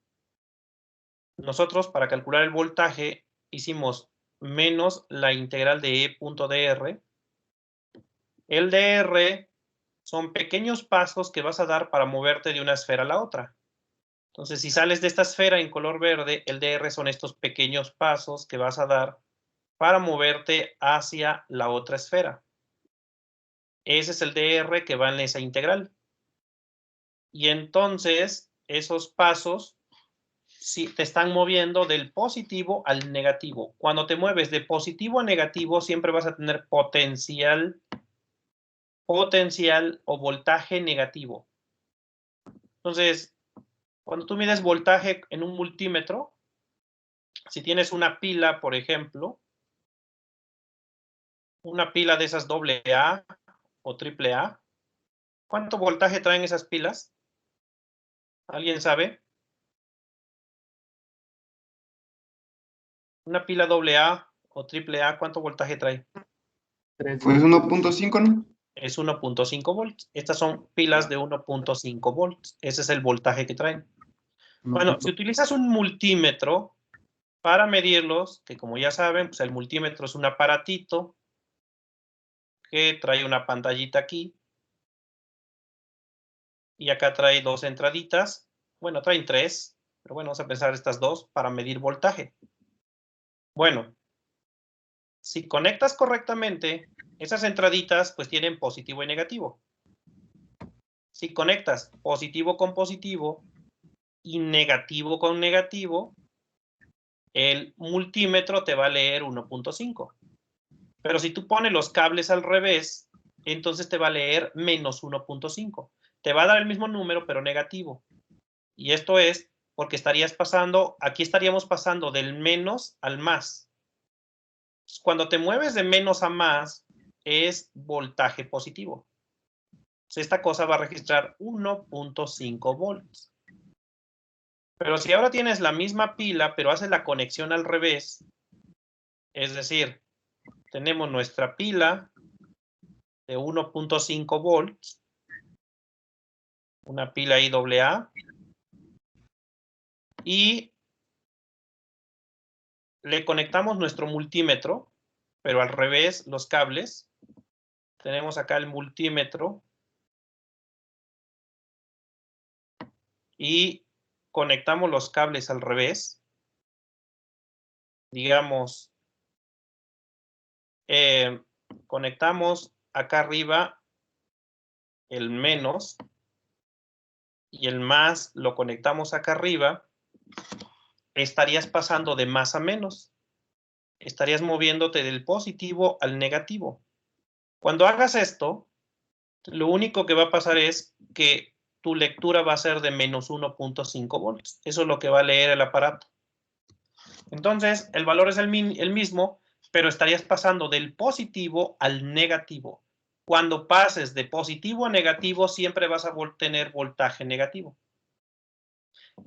nosotros para calcular el voltaje hicimos menos la integral de E.dr. El dr son pequeños pasos que vas a dar para moverte de una esfera a la otra. Entonces, si sales de esta esfera en color verde, el dr son estos pequeños pasos que vas a dar para moverte hacia la otra esfera. Ese es el dr que va en esa integral. Y entonces, esos pasos si te están moviendo del positivo al negativo. Cuando te mueves de positivo a negativo, siempre vas a tener potencial o voltaje negativo. Entonces, cuando tú mides voltaje en un multímetro, si tienes una pila, por ejemplo, una pila de esas AA o AAA, ¿cuánto voltaje traen esas pilas? ¿Alguien sabe? Una pila AA o AAA, ¿cuánto voltaje trae? Pues 1.5, ¿no? Es 1.5 volts. Estas son pilas de 1.5 volts. Ese es el voltaje que traen. Bueno, si utilizas un multímetro para medirlos, que como ya saben, pues el multímetro es un aparatito que trae una pantallita aquí. Y acá trae dos entraditas. Bueno, traen tres, pero bueno, vamos a pensar estas dos para medir voltaje. Bueno, si conectas correctamente, esas entraditas pues tienen positivo y negativo. Si conectas positivo con positivo y negativo con negativo, el multímetro te va a leer 1.5. Pero si tú pones los cables al revés, entonces te va a leer menos 1.5. Te va a dar el mismo número, pero negativo. Y esto es porque aquí estaríamos pasando del menos al más. Cuando te mueves de menos a más, es voltaje positivo. Entonces, esta cosa va a registrar 1.5 volts. Pero si ahora tienes la misma pila, pero haces la conexión al revés, es decir, tenemos nuestra pila de 1.5 volts, una pila IAA, y le conectamos nuestro multímetro, pero al revés los cables. Tenemos acá el multímetro y conectamos los cables al revés. Digamos, conectamos acá arriba el menos y el más lo conectamos acá arriba. Estarías pasando de más a menos. Estarías moviéndote del positivo al negativo. Cuando hagas esto, lo único que va a pasar es que tu lectura va a ser de menos 1.5 volts. Eso es lo que va a leer el aparato. Entonces, el valor es el mismo, pero estarías pasando del positivo al negativo. Cuando pases de positivo a negativo, siempre vas a tener voltaje negativo.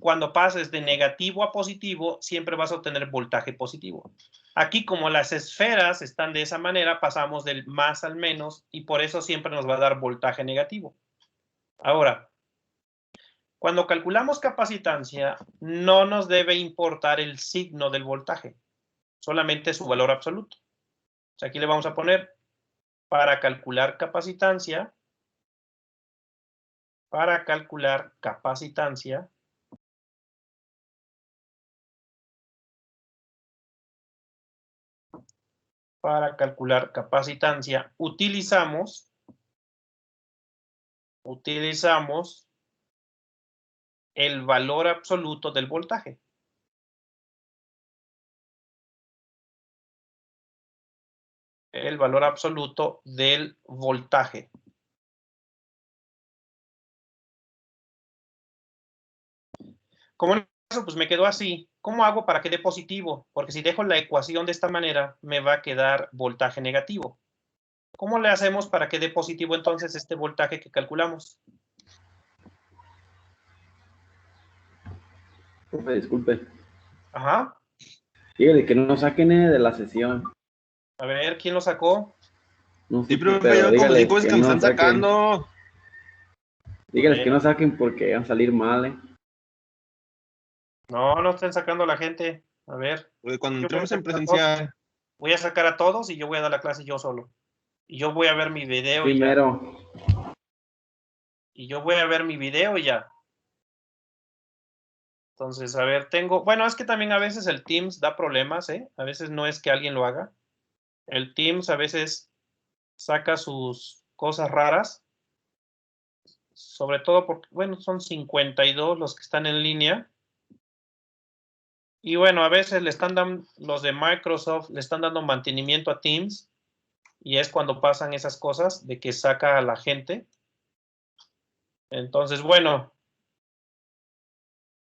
Cuando pases de negativo a positivo, siempre vas a obtener voltaje positivo. Aquí, como las esferas están de esa manera, pasamos del más al menos y por eso siempre nos va a dar voltaje negativo. Ahora, cuando calculamos capacitancia, no nos debe importar el signo del voltaje, solamente su valor absoluto. O sea, aquí le vamos a poner para calcular capacitancia, para calcular capacitancia, utilizamos el valor absoluto del voltaje. El valor absoluto del voltaje. Como en el caso, pues me quedó así. ¿Cómo hago para que dé positivo? Porque si dejo la ecuación de esta manera, me va a quedar voltaje negativo. ¿Cómo le hacemos para que dé positivo entonces este voltaje que calculamos? Disculpe. Ajá. Dígale que no nos saquen de la sesión. A ver, ¿quién lo sacó? No sé, Sí, profe, pero yo como dígales digo es que me no están saquen. sacando. Dígales que no saquen porque van a salir mal, ¿eh? No, no estén sacando a la gente. A ver. Cuando Yo voy a entremos en sacar a todos. presencial. Voy a sacar a todos y yo voy a dar la clase yo solo. Y yo voy a ver mi video y ya. Primero. Y yo voy a ver mi video y ya. Entonces, a ver, bueno, es que también a veces el Teams da problemas, ¿eh? A veces no es que alguien lo haga. El Teams a veces saca sus cosas raras. Sobre todo porque, bueno, son 52 los que están en línea. Y bueno, a veces le están dando, los de Microsoft le están dando mantenimiento a Teams. Y es cuando pasan esas cosas de que saca a la gente. Entonces, bueno,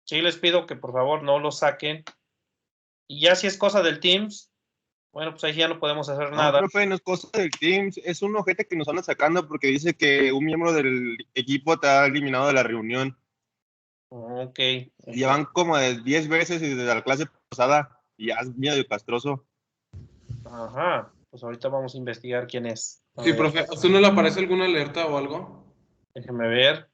sí les pido que por favor no lo saquen. Y ya si es cosa del Teams, bueno, pues ahí ya no podemos hacer No, nada. profe, no es cosa del Teams, es un ojete que nos anda sacando porque dice que un miembro del equipo te ha eliminado de la reunión. Ok. Llevan como de 10 veces y desde la clase pasada y ya es medio castroso. Ajá, pues ahorita vamos a investigar quién es. A Sí, ver, profe, ¿a usted no le aparece alguna alerta o algo? déjeme ver.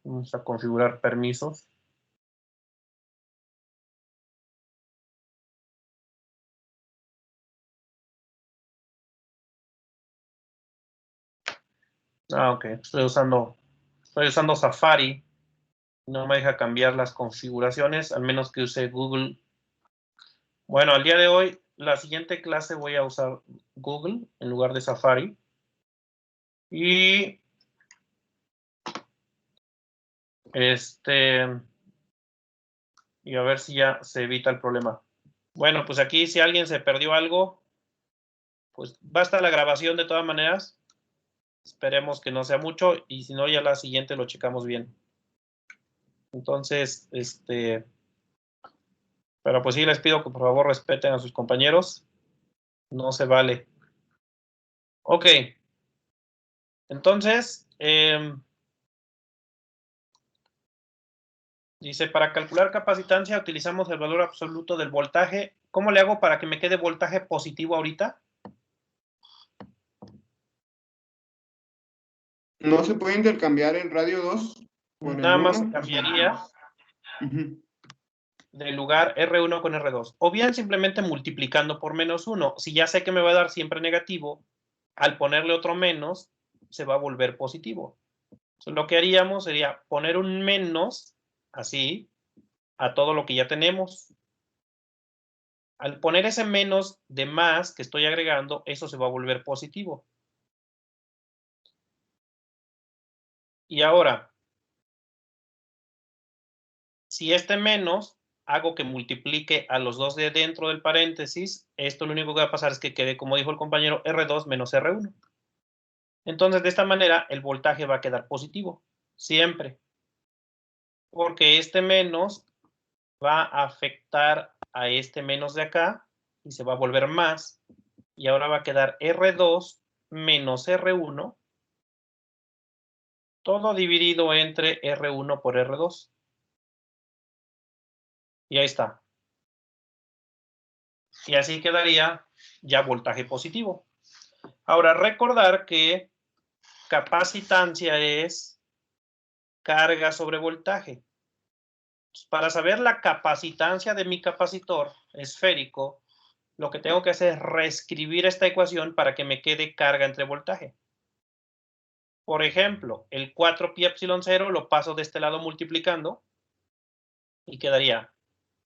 Vamos a configurar permisos. Ah, ok. Estoy usando Safari. No me deja cambiar las configuraciones, al menos que use Google. Bueno, al día de hoy, la siguiente clase voy a usar Google en lugar de Safari. Y y a ver si ya se evita el problema. Bueno, pues aquí si alguien se perdió algo, pues va a estar la grabación de todas maneras. Esperemos que no sea mucho y si no ya la siguiente lo checamos bien. Entonces, pero pues sí les pido que por favor respeten a sus compañeros. No se vale. Ok. Entonces, dice, para calcular capacitancia utilizamos el valor absoluto del voltaje ¿Cómo le hago para que me quede voltaje positivo ahorita? ¿No se puede intercambiar en radio 2? Nada más cambiaría de lugar R1 con R2. O bien simplemente multiplicando por -1. Si ya sé que me va a dar siempre negativo, al ponerle otro menos, se va a volver positivo. Entonces, lo que haríamos sería poner un menos, así, a todo lo que ya tenemos. Al poner ese menos de más que estoy agregando, eso se va a volver positivo. Y ahora, si este menos hago que multiplique a los dos de dentro del paréntesis, esto lo único que va a pasar es que quede, como dijo el compañero, R2 menos R1. Entonces, de esta manera, el voltaje va a quedar positivo, siempre. Porque este menos va a afectar a este menos de acá y se va a volver más. Y ahora va a quedar R2 menos R1, todo dividido entre R1 por R2. Y ahí está. Y así quedaría ya voltaje positivo. Ahora, recordar que capacitancia es carga sobre voltaje. Para saber la capacitancia de mi capacitor esférico, lo que tengo que hacer es reescribir esta ecuación para que me quede carga entre voltaje. Por ejemplo, el 4πε0 lo paso de este lado multiplicando y quedaría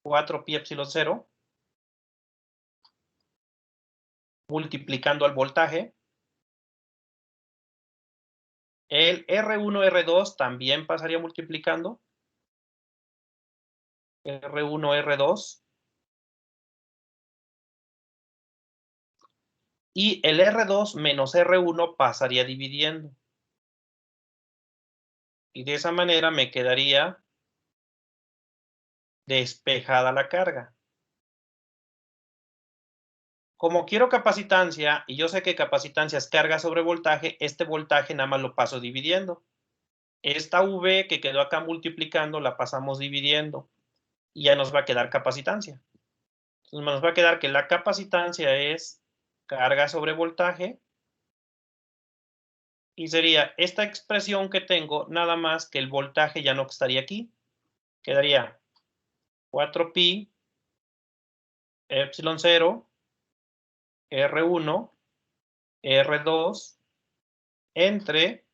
4πε0 multiplicando al voltaje. El R1, R2 también pasaría multiplicando. R1, R2. Y el R2 menos R1 pasaría dividiendo. Y de esa manera me quedaría despejada la carga. Como quiero capacitancia, y yo sé que capacitancia es carga sobre voltaje, este voltaje nada más lo paso dividiendo. Esta V que quedó acá multiplicando la pasamos dividiendo. Y ya nos va a quedar capacitancia. Entonces nos va a quedar que la capacitancia es carga sobre voltaje. Y sería esta expresión que tengo, nada más que el voltaje ya no estaría aquí. Quedaría 4π epsilon 0 R1 R2 entre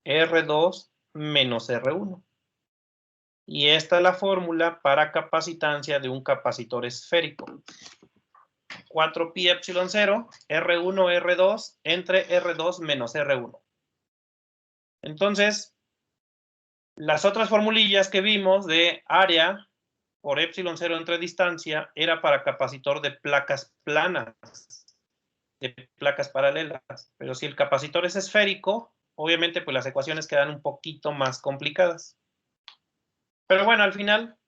R2 menos R1. Y esta es la fórmula para capacitancia de un capacitor esférico. 4π epsilon 0 R1 R2 entre R2 menos R1. Entonces, las otras formulillas que vimos de área por epsilon 0 entre distancia era para capacitor de placas planas, de placas paralelas. Pero si el capacitor es esférico, obviamente pues las ecuaciones quedan un poquito más complicadas. Pero bueno, al final,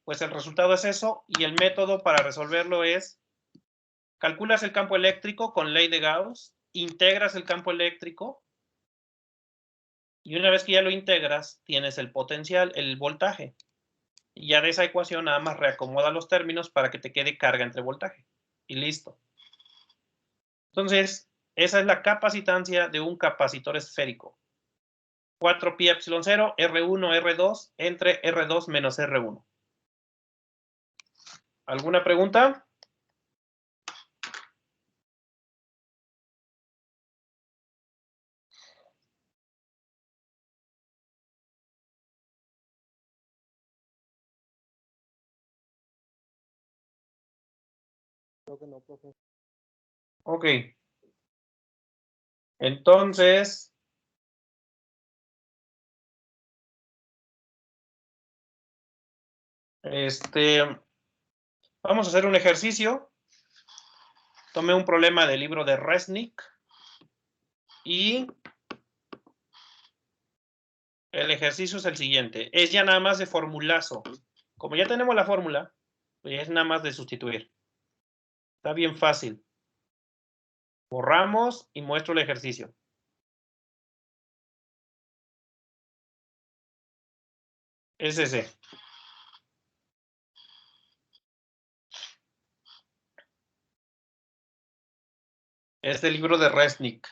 pues el resultado es eso, y el método para resolverlo es: calculas el campo eléctrico con ley de Gauss, integras el campo eléctrico, y una vez que ya lo integras, tienes el potencial, el voltaje. Y ya de esa ecuación nada más reacomoda los términos para que te quede carga entre voltaje. Y listo. Entonces, esa es la capacitancia de un capacitor esférico. 4π epsilon 0, R1, R2, entre R2 menos R1. ¿Alguna pregunta? Creo que no, profe. Ok. Entonces, vamos a hacer un ejercicio. Tomé un problema del libro de Resnick y el ejercicio es el siguiente. Es ya nada más de formulazo. Como ya tenemos la fórmula, pues es nada más de sustituir. Está bien fácil. Borramos y muestro el ejercicio. Es ese. Es del libro de Resnick.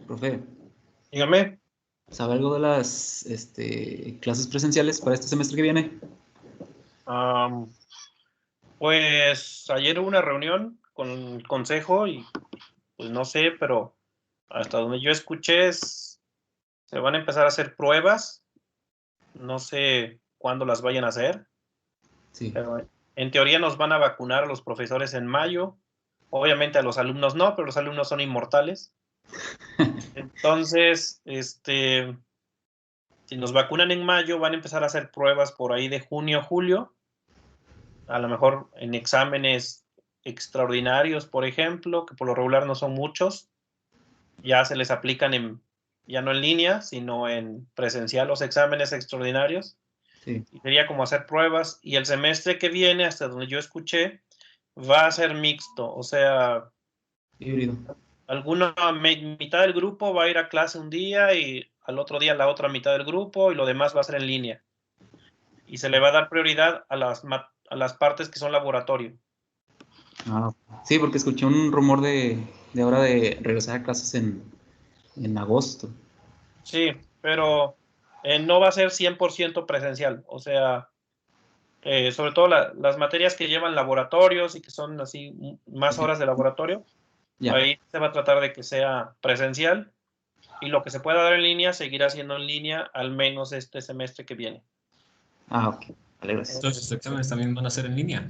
Profe, Dígame. ¿sabe algo de las clases presenciales para este semestre que viene? Pues ayer hubo una reunión con el consejo y pues no sé, pero hasta donde yo escuché se van a empezar a hacer pruebas. No sé cuándo las vayan a hacer, Sí. pero en teoría nos van a vacunar a los profesores en mayo. Obviamente a los alumnos no, pero los alumnos son inmortales. Entonces, si nos vacunan en mayo, van a empezar a hacer pruebas por ahí de junio, julio. A lo mejor en exámenes extraordinarios, por ejemplo, que por lo regular no son muchos, ya se les aplican ya no en línea, sino en presencial los exámenes extraordinarios. Sí. Y sería como hacer pruebas. Y el semestre que viene, hasta donde yo escuché, va a ser mixto, o sea, Híbrido. alguna mitad del grupo va a ir a clase un día y al otro día la otra mitad del grupo y lo demás va a ser en línea. Y se le va a dar prioridad a las partes que son laboratorio. Ah, sí, porque escuché un rumor de ahora de regresar a clases en agosto. Sí, pero no va a ser 100% presencial. O sea, sobre todo las materias que llevan laboratorios y que son así más horas de laboratorio, Ya. ahí se va a tratar de que sea presencial y lo que se pueda dar en línea seguirá siendo en línea al menos este semestre que viene. Ah, ok. Vale, gracias. Entonces, los exámenes también van a ser en línea.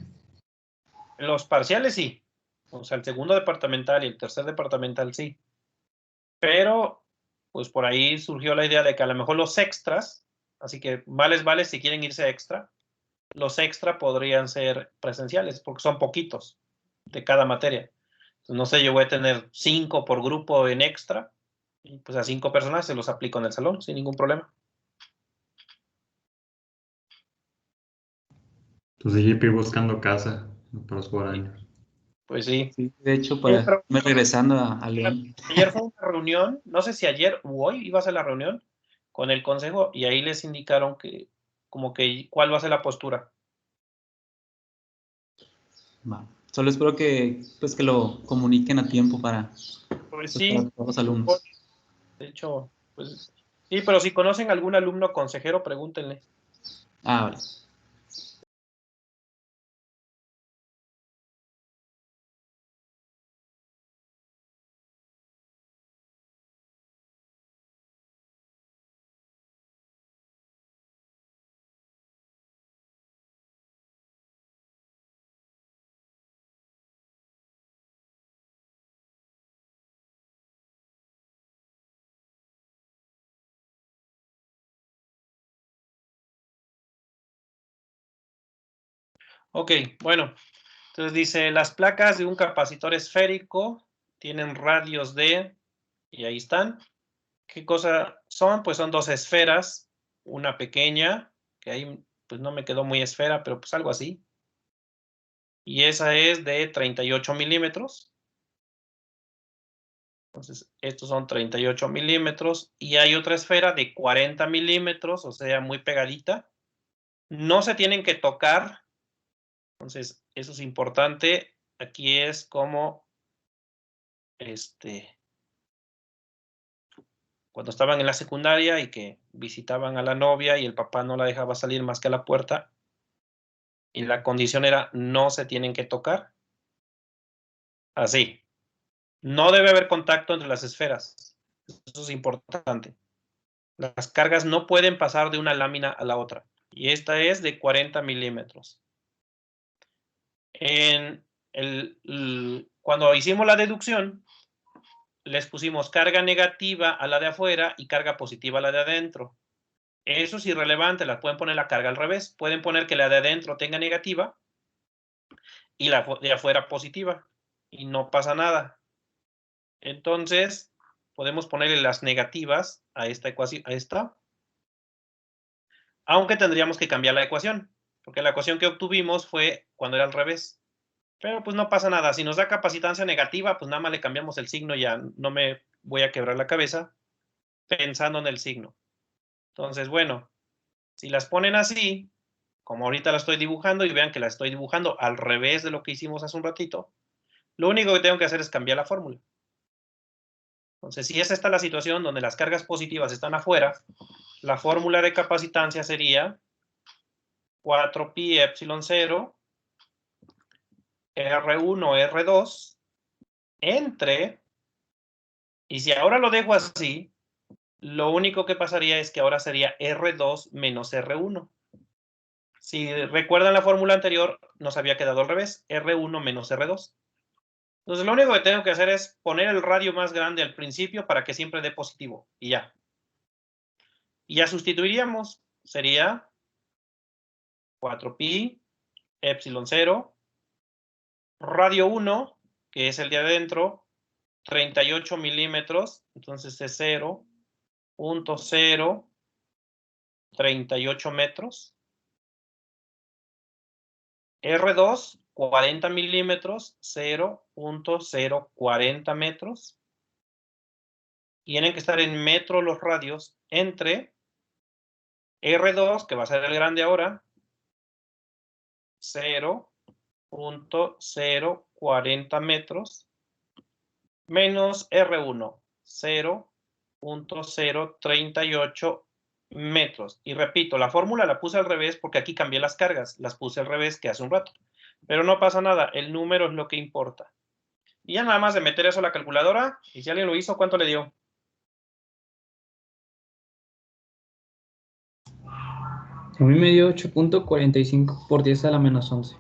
Los parciales sí, o sea, el segundo departamental y el tercer departamental sí, pero pues por ahí surgió la idea de que a lo mejor los extras, así que vale si quieren irse extra, los extra podrían ser presenciales porque son poquitos de cada materia. Entonces, no sé, yo voy a tener 5 por grupo en extra y pues a 5 personas se los aplico en el salón sin ningún problema. Entonces, JP buscando casa para los foráneos. Pues sí. Sí, de hecho, para pero irme regresando a León. ayer fue una reunión, no sé si ayer o hoy iba a ser la reunión con el consejo y ahí les indicaron que como que cuál va a ser la postura. Va. Solo espero que, pues, que lo comuniquen a tiempo para, Pues pues, sí, para todos los alumnos. de hecho, pues sí, pero si conocen algún alumno consejero, pregúntenle. Ah, vale. Ok, bueno, entonces dice, las placas de un capacitor esférico tienen radios de, y ahí están. ¿Qué cosa son? Pues son 2 esferas, una pequeña, que ahí pues no me quedó muy esfera, pero pues algo así. Y esa es de 38 milímetros. Entonces, estos son 38 milímetros. Y hay otra esfera de 40 milímetros, o sea, muy pegadita. No se tienen que tocar. Entonces, eso es importante. Aquí es como, cuando estaban en la secundaria y que visitaban a la novia y el papá no la dejaba salir más que a la puerta. Y la condición era, no se tienen que tocar. Así. No debe haber contacto entre las esferas. Eso es importante. Las cargas no pueden pasar de una lámina a la otra. Y esta es de 40 milímetros. Cuando hicimos la deducción, les pusimos carga negativa a la de afuera y carga positiva a la de adentro. Eso es irrelevante, las pueden poner la carga al revés. Pueden poner que la de adentro tenga negativa y la de afuera positiva. Y no pasa nada. Entonces, podemos ponerle las negativas a esta ecuación, a esta. Aunque tendríamos que cambiar la ecuación, porque la ecuación que obtuvimos fue cuando era al revés. Pero pues no pasa nada. Si nos da capacitancia negativa, pues nada más le cambiamos el signo y ya no me voy a quebrar la cabeza pensando en el signo. Entonces, bueno, si las ponen así, como ahorita la estoy dibujando y vean que la estoy dibujando al revés de lo que hicimos hace un ratito, lo único que tengo que hacer es cambiar la fórmula. Entonces, si es esta la situación donde las cargas positivas están afuera, la fórmula de capacitancia sería 4pi epsilon 0 R1, R2 entre, y si ahora lo dejo así, lo único que pasaría es que ahora sería R2 menos R1. Si recuerdan la fórmula anterior, nos había quedado al revés, R1 menos R2. Entonces lo único que tengo que hacer es poner el radio más grande al principio para que siempre dé positivo, y ya. Y ya sustituiríamos, sería 4pi epsilon 0, radio 1, que es el de adentro, 38 milímetros, entonces es 0.038 metros. R2, 40 milímetros, 0.040 metros. Tienen que estar en metros los radios entre R2, que va a ser el grande ahora, 0.040 metros, menos R1, 0.038 metros. Y repito, la fórmula la puse al revés porque aquí cambié las cargas. Las puse al revés que hace un rato. Pero no pasa nada, el número es lo que importa. Y ya nada más de meter eso a la calculadora, y si alguien lo hizo, ¿cuánto le dio? A mí me dio 8.45 por 10 a la menos 11.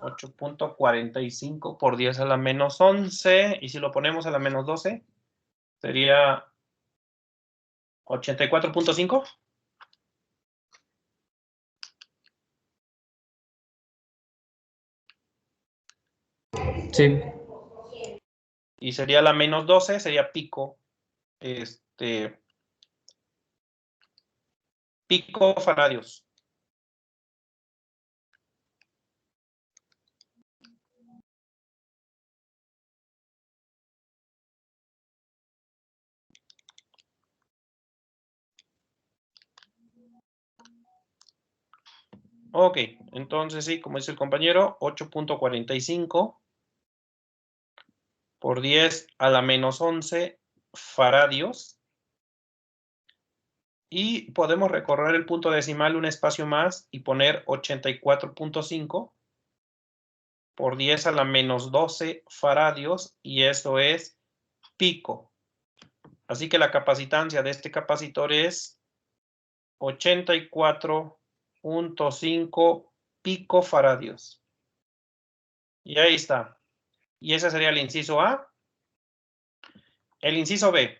8.45 por 10 a la menos 11. Y si lo ponemos a la menos 12, sería 84.5. Sí. Y sería la menos 12, sería pico. Pico faradios. Ok, entonces sí, como dice el compañero, 8.45 por 10 a la menos 11 faradios. Y podemos recorrer el punto decimal un espacio más y poner 84.5 por 10 a la menos 12 faradios, y eso es pico. Así que la capacitancia de este capacitor es 84.5 picofaradios. Y ahí está. Y ese sería el inciso A. El inciso B.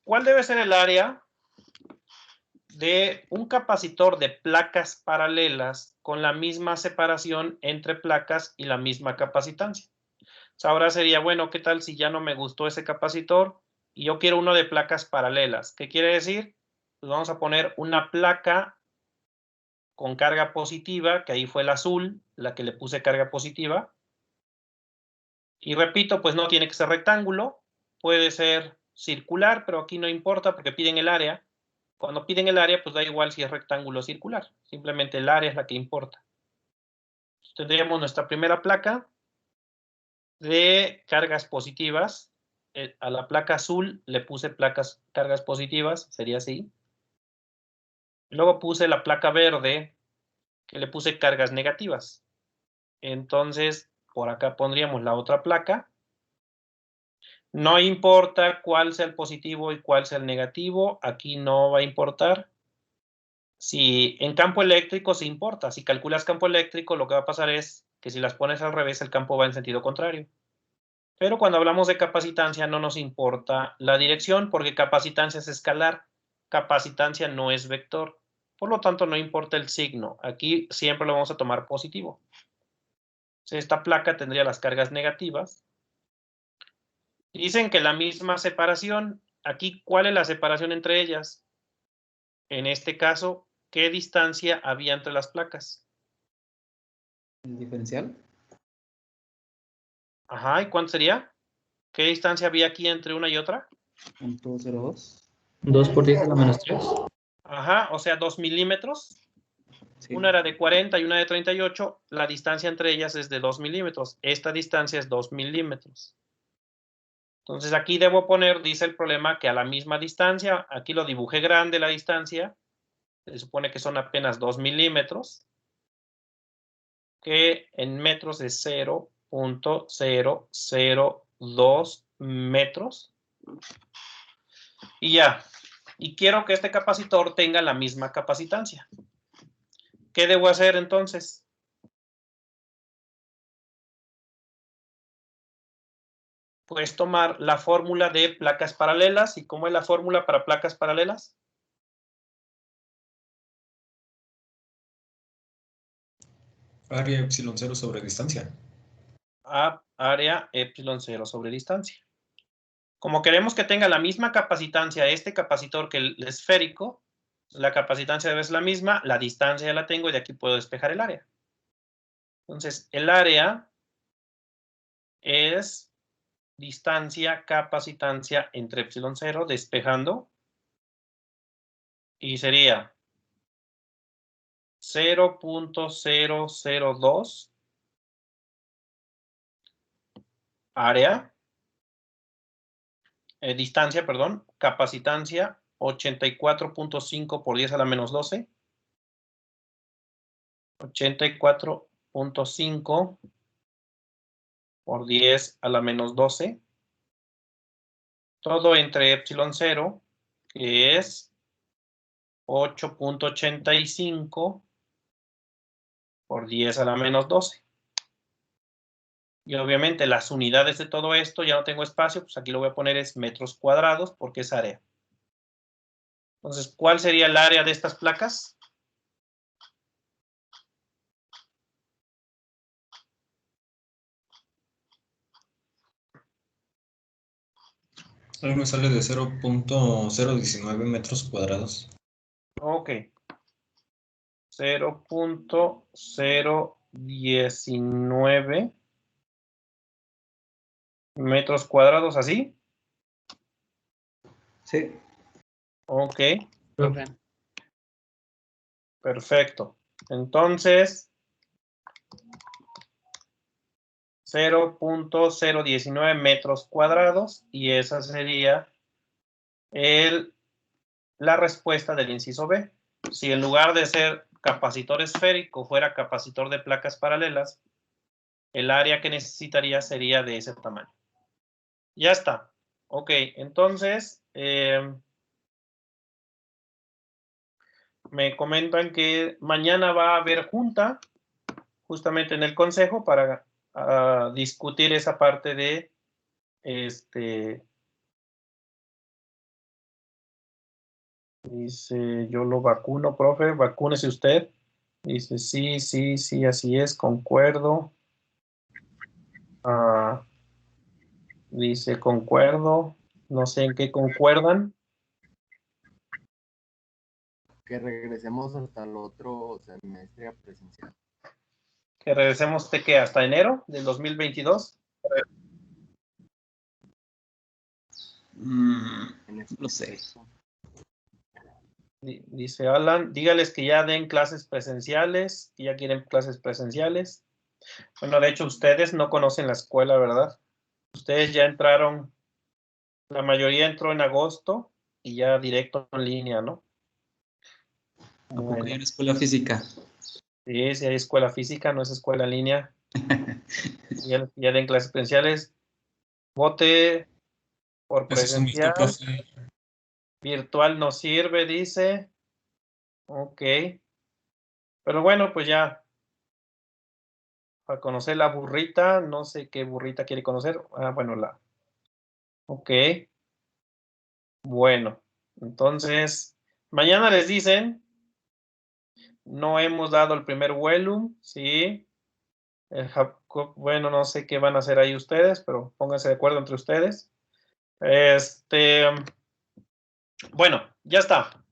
¿Cuál debe ser el área de un capacitor de placas paralelas con la misma separación entre placas y la misma capacitancia? Ahora sería, bueno, ¿qué tal si ya no me gustó ese capacitor y yo quiero uno de placas paralelas? ¿Qué quiere decir? Pues vamos a poner una placa con carga positiva, que ahí fue el azul, la que le puse carga positiva. Y repito, pues no tiene que ser rectángulo, puede ser circular, pero aquí no importa porque piden el área. Cuando piden el área, pues da igual si es rectángulo o circular, simplemente el área es la que importa. Entonces, tendríamos nuestra primera placa de cargas positivas. A la placa azul le puse cargas positivas, sería así. Luego puse la placa verde, que le puse cargas negativas. Entonces, por acá pondríamos la otra placa. No importa cuál sea el positivo y cuál sea el negativo, aquí no va a importar. Si en campo eléctrico sí importa. Si calculas campo eléctrico, lo que va a pasar es que si las pones al revés, el campo va en sentido contrario. Pero cuando hablamos de capacitancia no nos importa la dirección porque capacitancia es escalar, capacitancia no es vector. Por lo tanto, no importa el signo. Aquí siempre lo vamos a tomar positivo. Esta placa tendría las cargas negativas. Dicen que la misma separación. Aquí, ¿cuál es la separación entre ellas? En este caso, ¿qué distancia había entre las placas? ¿El diferencial? Ajá, ¿y cuánto sería? ¿Qué distancia había aquí entre una y otra? 0.02. 2 por 10 a la menos 3. Ajá, o sea, 2 milímetros. Sí. Una era de 40 y una de 38. La distancia entre ellas es de 2 milímetros. Esta distancia es 2 milímetros. Entonces aquí debo poner, dice el problema, que a la misma distancia, aquí lo dibujé grande la distancia, se supone que son apenas 2 milímetros, que en metros es 0.002 metros. Y ya, y quiero que este capacitor tenga la misma capacitancia. ¿Qué debo hacer entonces? Pues tomar la fórmula de placas paralelas. ¿Y cómo es la fórmula para placas paralelas? Área epsilon 0 sobre distancia. Área epsilon 0 sobre distancia. Como queremos que tenga la misma capacitancia este capacitor que el esférico, la capacitancia debe ser la misma, la distancia ya la tengo y de aquí puedo despejar el área. Entonces, el área es distancia, capacitancia entre epsilon 0, despejando. Y sería 0.002 área distancia, perdón, capacitancia 84.5 por 10 a la menos 12. 84.5 por 10 a la menos 12. Todo entre epsilon 0, que es 8.85 por 10 a la menos 12. Y obviamente las unidades de todo esto, ya no tengo espacio, pues aquí lo voy a poner es metros cuadrados porque es área. Entonces, ¿cuál sería el área de estas placas? A mí me sale de 0.019 metros cuadrados. Ok. 0.019 metros cuadrados, ¿así? Sí. Ok. Profe. Perfecto. Entonces, 0.019 metros cuadrados y esa sería la respuesta del inciso B. Si en lugar de ser capacitor esférico fuera capacitor de placas paralelas, el área que necesitaría sería de ese tamaño. Ya está. Ok, entonces me comentan que mañana va a haber junta justamente en el consejo para discutir esa parte de dice, yo lo vacuno, profe, vacúnese usted. Dice, sí, sí, sí, así es, concuerdo. Dice, concuerdo. No sé en qué concuerdan. Que regresemos hasta el otro semestre presencial. Que regresemos de que hasta enero del 2022. No sé. Dice Alan, dígales que ya den clases presenciales, que ya quieren clases presenciales. Bueno, de hecho, ustedes no conocen la escuela, ¿verdad? Ustedes ya entraron, la mayoría entró en agosto y ya directo en línea, ¿no? Tampoco hay una escuela física. Sí, sí hay escuela física, no es escuela en línea. ya den clases presenciales. Vote por presencial. Virtual no sirve, dice. Ok. Pero bueno, pues ya. Para conocer la burrita, no sé qué burrita quiere conocer. Ah, bueno, Ok. Bueno, entonces, mañana les dicen, no hemos dado el primer vuelo, ¿sí? Bueno, no sé qué van a hacer ahí ustedes, pero pónganse de acuerdo entre ustedes. Bueno, ya está.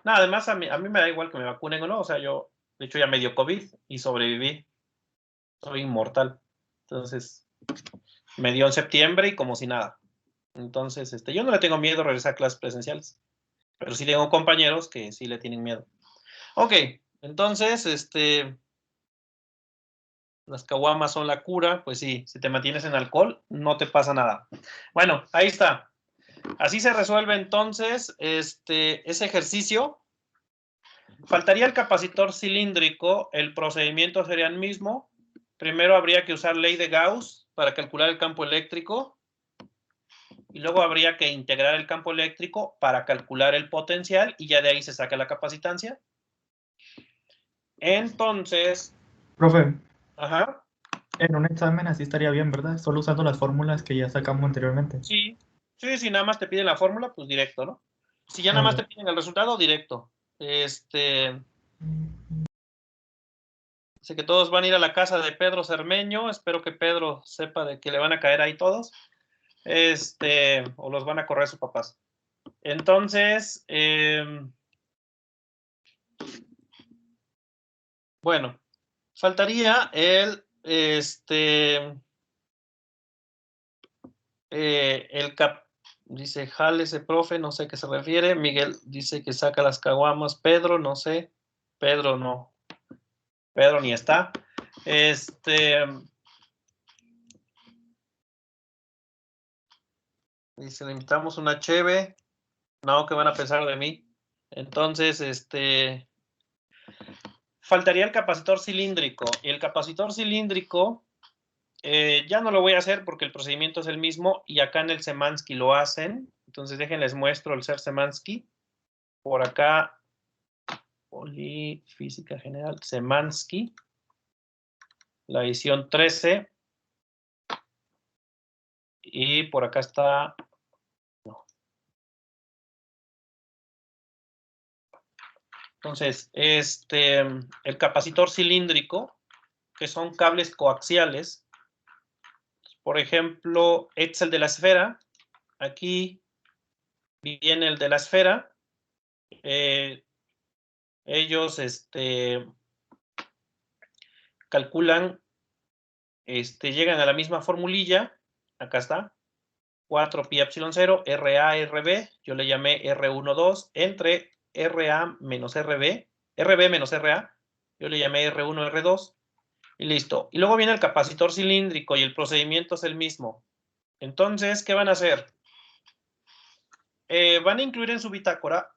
Nada, además a mí me da igual que me vacunen o no, o sea, yo, de hecho, ya me dio COVID y sobreviví. Soy inmortal. Entonces, me dio en septiembre y como si nada. Entonces, yo no le tengo miedo a regresar a clases presenciales, pero sí tengo compañeros que sí le tienen miedo. Ok, entonces, las caguamas son la cura, pues sí, si te mantienes en alcohol, no te pasa nada. Bueno, ahí está. Así se resuelve entonces ese ejercicio. Faltaría el capacitor cilíndrico, el procedimiento sería el mismo. Primero habría que usar ley de Gauss para calcular el campo eléctrico y luego habría que integrar el campo eléctrico para calcular el potencial y ya de ahí se saca la capacitancia. Entonces... Profe. Ajá. En un examen así estaría bien, ¿verdad? Solo usando las fórmulas que ya sacamos anteriormente. Sí, si nada más te piden la fórmula, pues directo, ¿no? Si ya nada más te piden el resultado, directo. Sé que todos van a ir a la casa de Pedro Cermeño. Espero que Pedro sepa de que le van a caer ahí todos. O los van a correr sus papás. Entonces, bueno, faltaría dice, jálese, profe, no sé a qué se refiere. Miguel dice que saca las caguamas. Pedro, no sé. Pedro no. Pedro ni está. Dice, necesitamos una cheve. No, ¿qué van a pensar de mí? Entonces, faltaría el capacitor cilíndrico. Y el capacitor cilíndrico, ya no lo voy a hacer porque el procedimiento es el mismo y acá en el Semansky lo hacen. Entonces, déjenles muestro el ser Semansky. Por acá, Polifísica General, Semansky, la edición 13. Y por acá está... No. Entonces, el capacitor cilíndrico, que son cables coaxiales. Por ejemplo, este es el de la esfera. Aquí viene el de la esfera. Ellos calculan, llegan a la misma formulilla. Acá está. 4pi epsilon 0, RA, RB. Yo le llamé R12 entre RA menos RB. RB menos RA. Yo le llamé R1, R2. Y listo. Y luego viene el capacitor cilíndrico y el procedimiento es el mismo. Entonces, ¿qué van a hacer? Van a incluir en su bitácora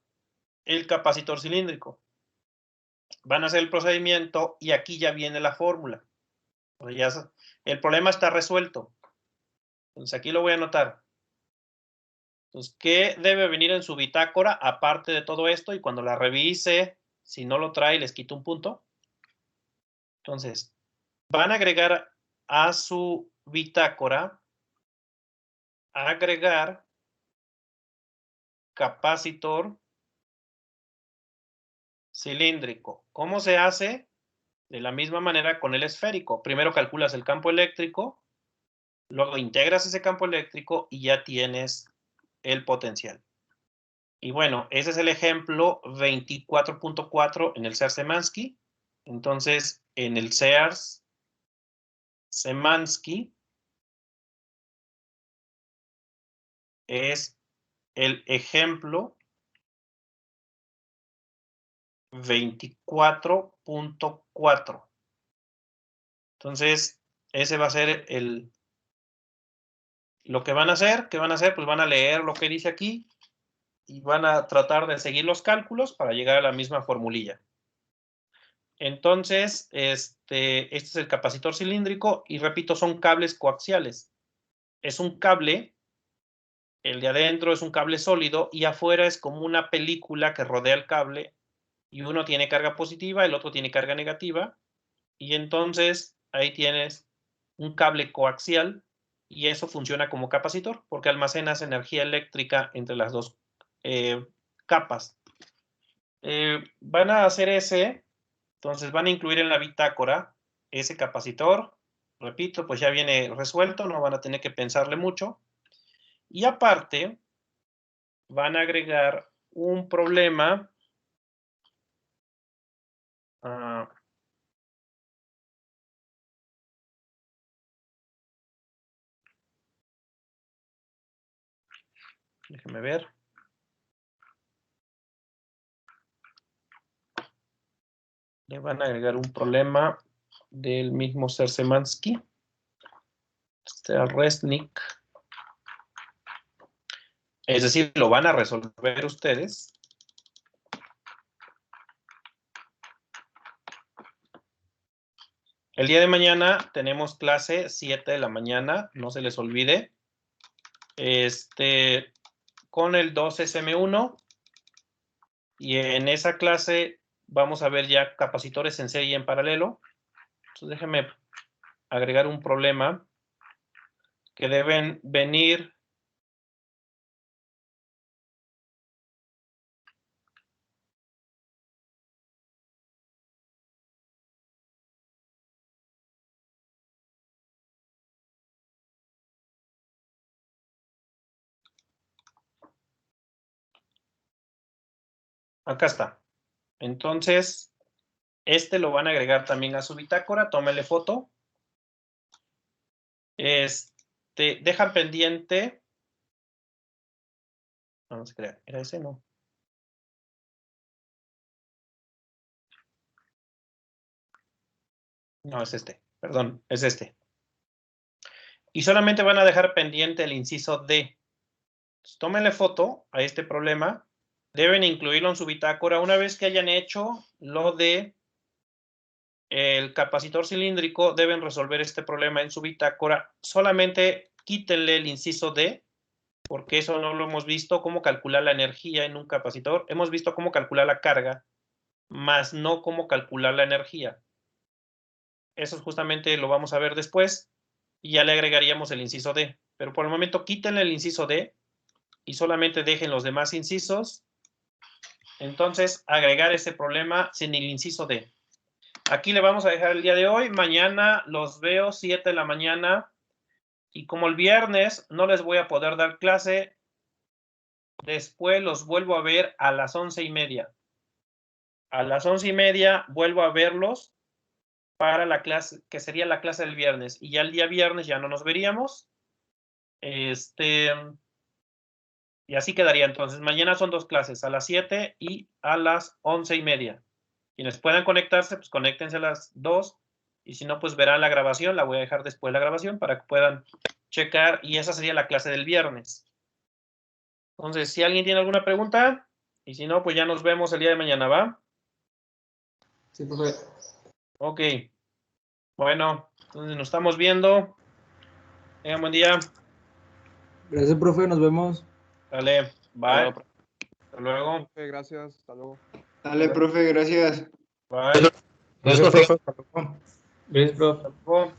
el capacitor cilíndrico. Van a hacer el procedimiento y aquí ya viene la fórmula. O sea, el problema está resuelto. Entonces, aquí lo voy a anotar. Entonces, ¿qué debe venir en su bitácora aparte de todo esto? Y cuando la revise, si no lo trae, les quito un punto. Entonces, van a agregar a su bitácora, agregar capacitor cilíndrico. ¿Cómo se hace? De la misma manera con el esférico. Primero calculas el campo eléctrico, luego integras ese campo eléctrico y ya tienes el potencial. Y bueno, ese es el ejemplo 24.4 en el SEARS Semansky. Entonces, en el SEARS Semansky es el ejemplo 24.4. Entonces, ese va a ser lo que van a hacer. ¿Qué van a hacer? Pues van a leer lo que dice aquí y van a tratar de seguir los cálculos para llegar a la misma formulilla. Entonces, este es el capacitor cilíndrico y repito, son cables coaxiales. Es un cable, el de adentro es un cable sólido y afuera es como una película que rodea el cable y uno tiene carga positiva, el otro tiene carga negativa y entonces ahí tienes un cable coaxial y eso funciona como capacitor porque almacenas energía eléctrica entre las dos capas. Van a hacer entonces van a incluir en la bitácora ese capacitor. Repito, pues ya viene resuelto, no van a tener que pensarle mucho. Y aparte, van a agregar un problema. Déjenme ver. Le van a agregar un problema del mismo Semansky. Resnick. Es decir, lo van a resolver ustedes. El día de mañana tenemos clase 7 de la mañana, no se les olvide. Con el 2SM1. Y en esa clase vamos a ver ya capacitores en serie y en paralelo. Entonces déjenme agregar un problema que deben venir acá está. Entonces, lo van a agregar también a su bitácora. Tómenle foto. Dejan pendiente. Vamos a crear. ¿Era ese? No. No, es Perdón, es Y solamente van a dejar pendiente el inciso D. Tómenle foto a este problema. Deben incluirlo en su bitácora. Una vez que hayan hecho lo de el capacitor cilíndrico, deben resolver este problema en su bitácora. Solamente quítenle el inciso D, porque eso no lo hemos visto, cómo calcular la energía en un capacitor. Hemos visto cómo calcular la carga, más no cómo calcular la energía. Eso justamente lo vamos a ver después, y ya le agregaríamos el inciso D. Pero por el momento quítenle el inciso D, y solamente dejen los demás incisos. Entonces, agregar ese problema sin el inciso D. Aquí le vamos a dejar el día de hoy. Mañana los veo 7 de la mañana. Y como el viernes no les voy a poder dar clase, después los vuelvo a ver a las 11:30. A las 11:30 vuelvo a verlos para la clase, que sería la clase del viernes. Y ya el día viernes ya no nos veríamos. Y así quedaría. Entonces, mañana son 2 clases, a las 7 y a las 11:30. Quienes puedan conectarse, pues conéctense a las 2. Y si no, pues verán la grabación. La voy a dejar después la grabación para que puedan checar. Y esa sería la clase del viernes. Entonces, si alguien tiene alguna pregunta, y si no, pues ya nos vemos el día de mañana, ¿va? Sí, profe. Ok. Bueno, entonces nos estamos viendo. Tengan buen día. Gracias, profe, nos vemos. Dale, bye. Hasta luego. Gracias, hasta luego. Dale, profe, gracias. Bye. Gracias, profe. Gracias, profe. Hasta luego.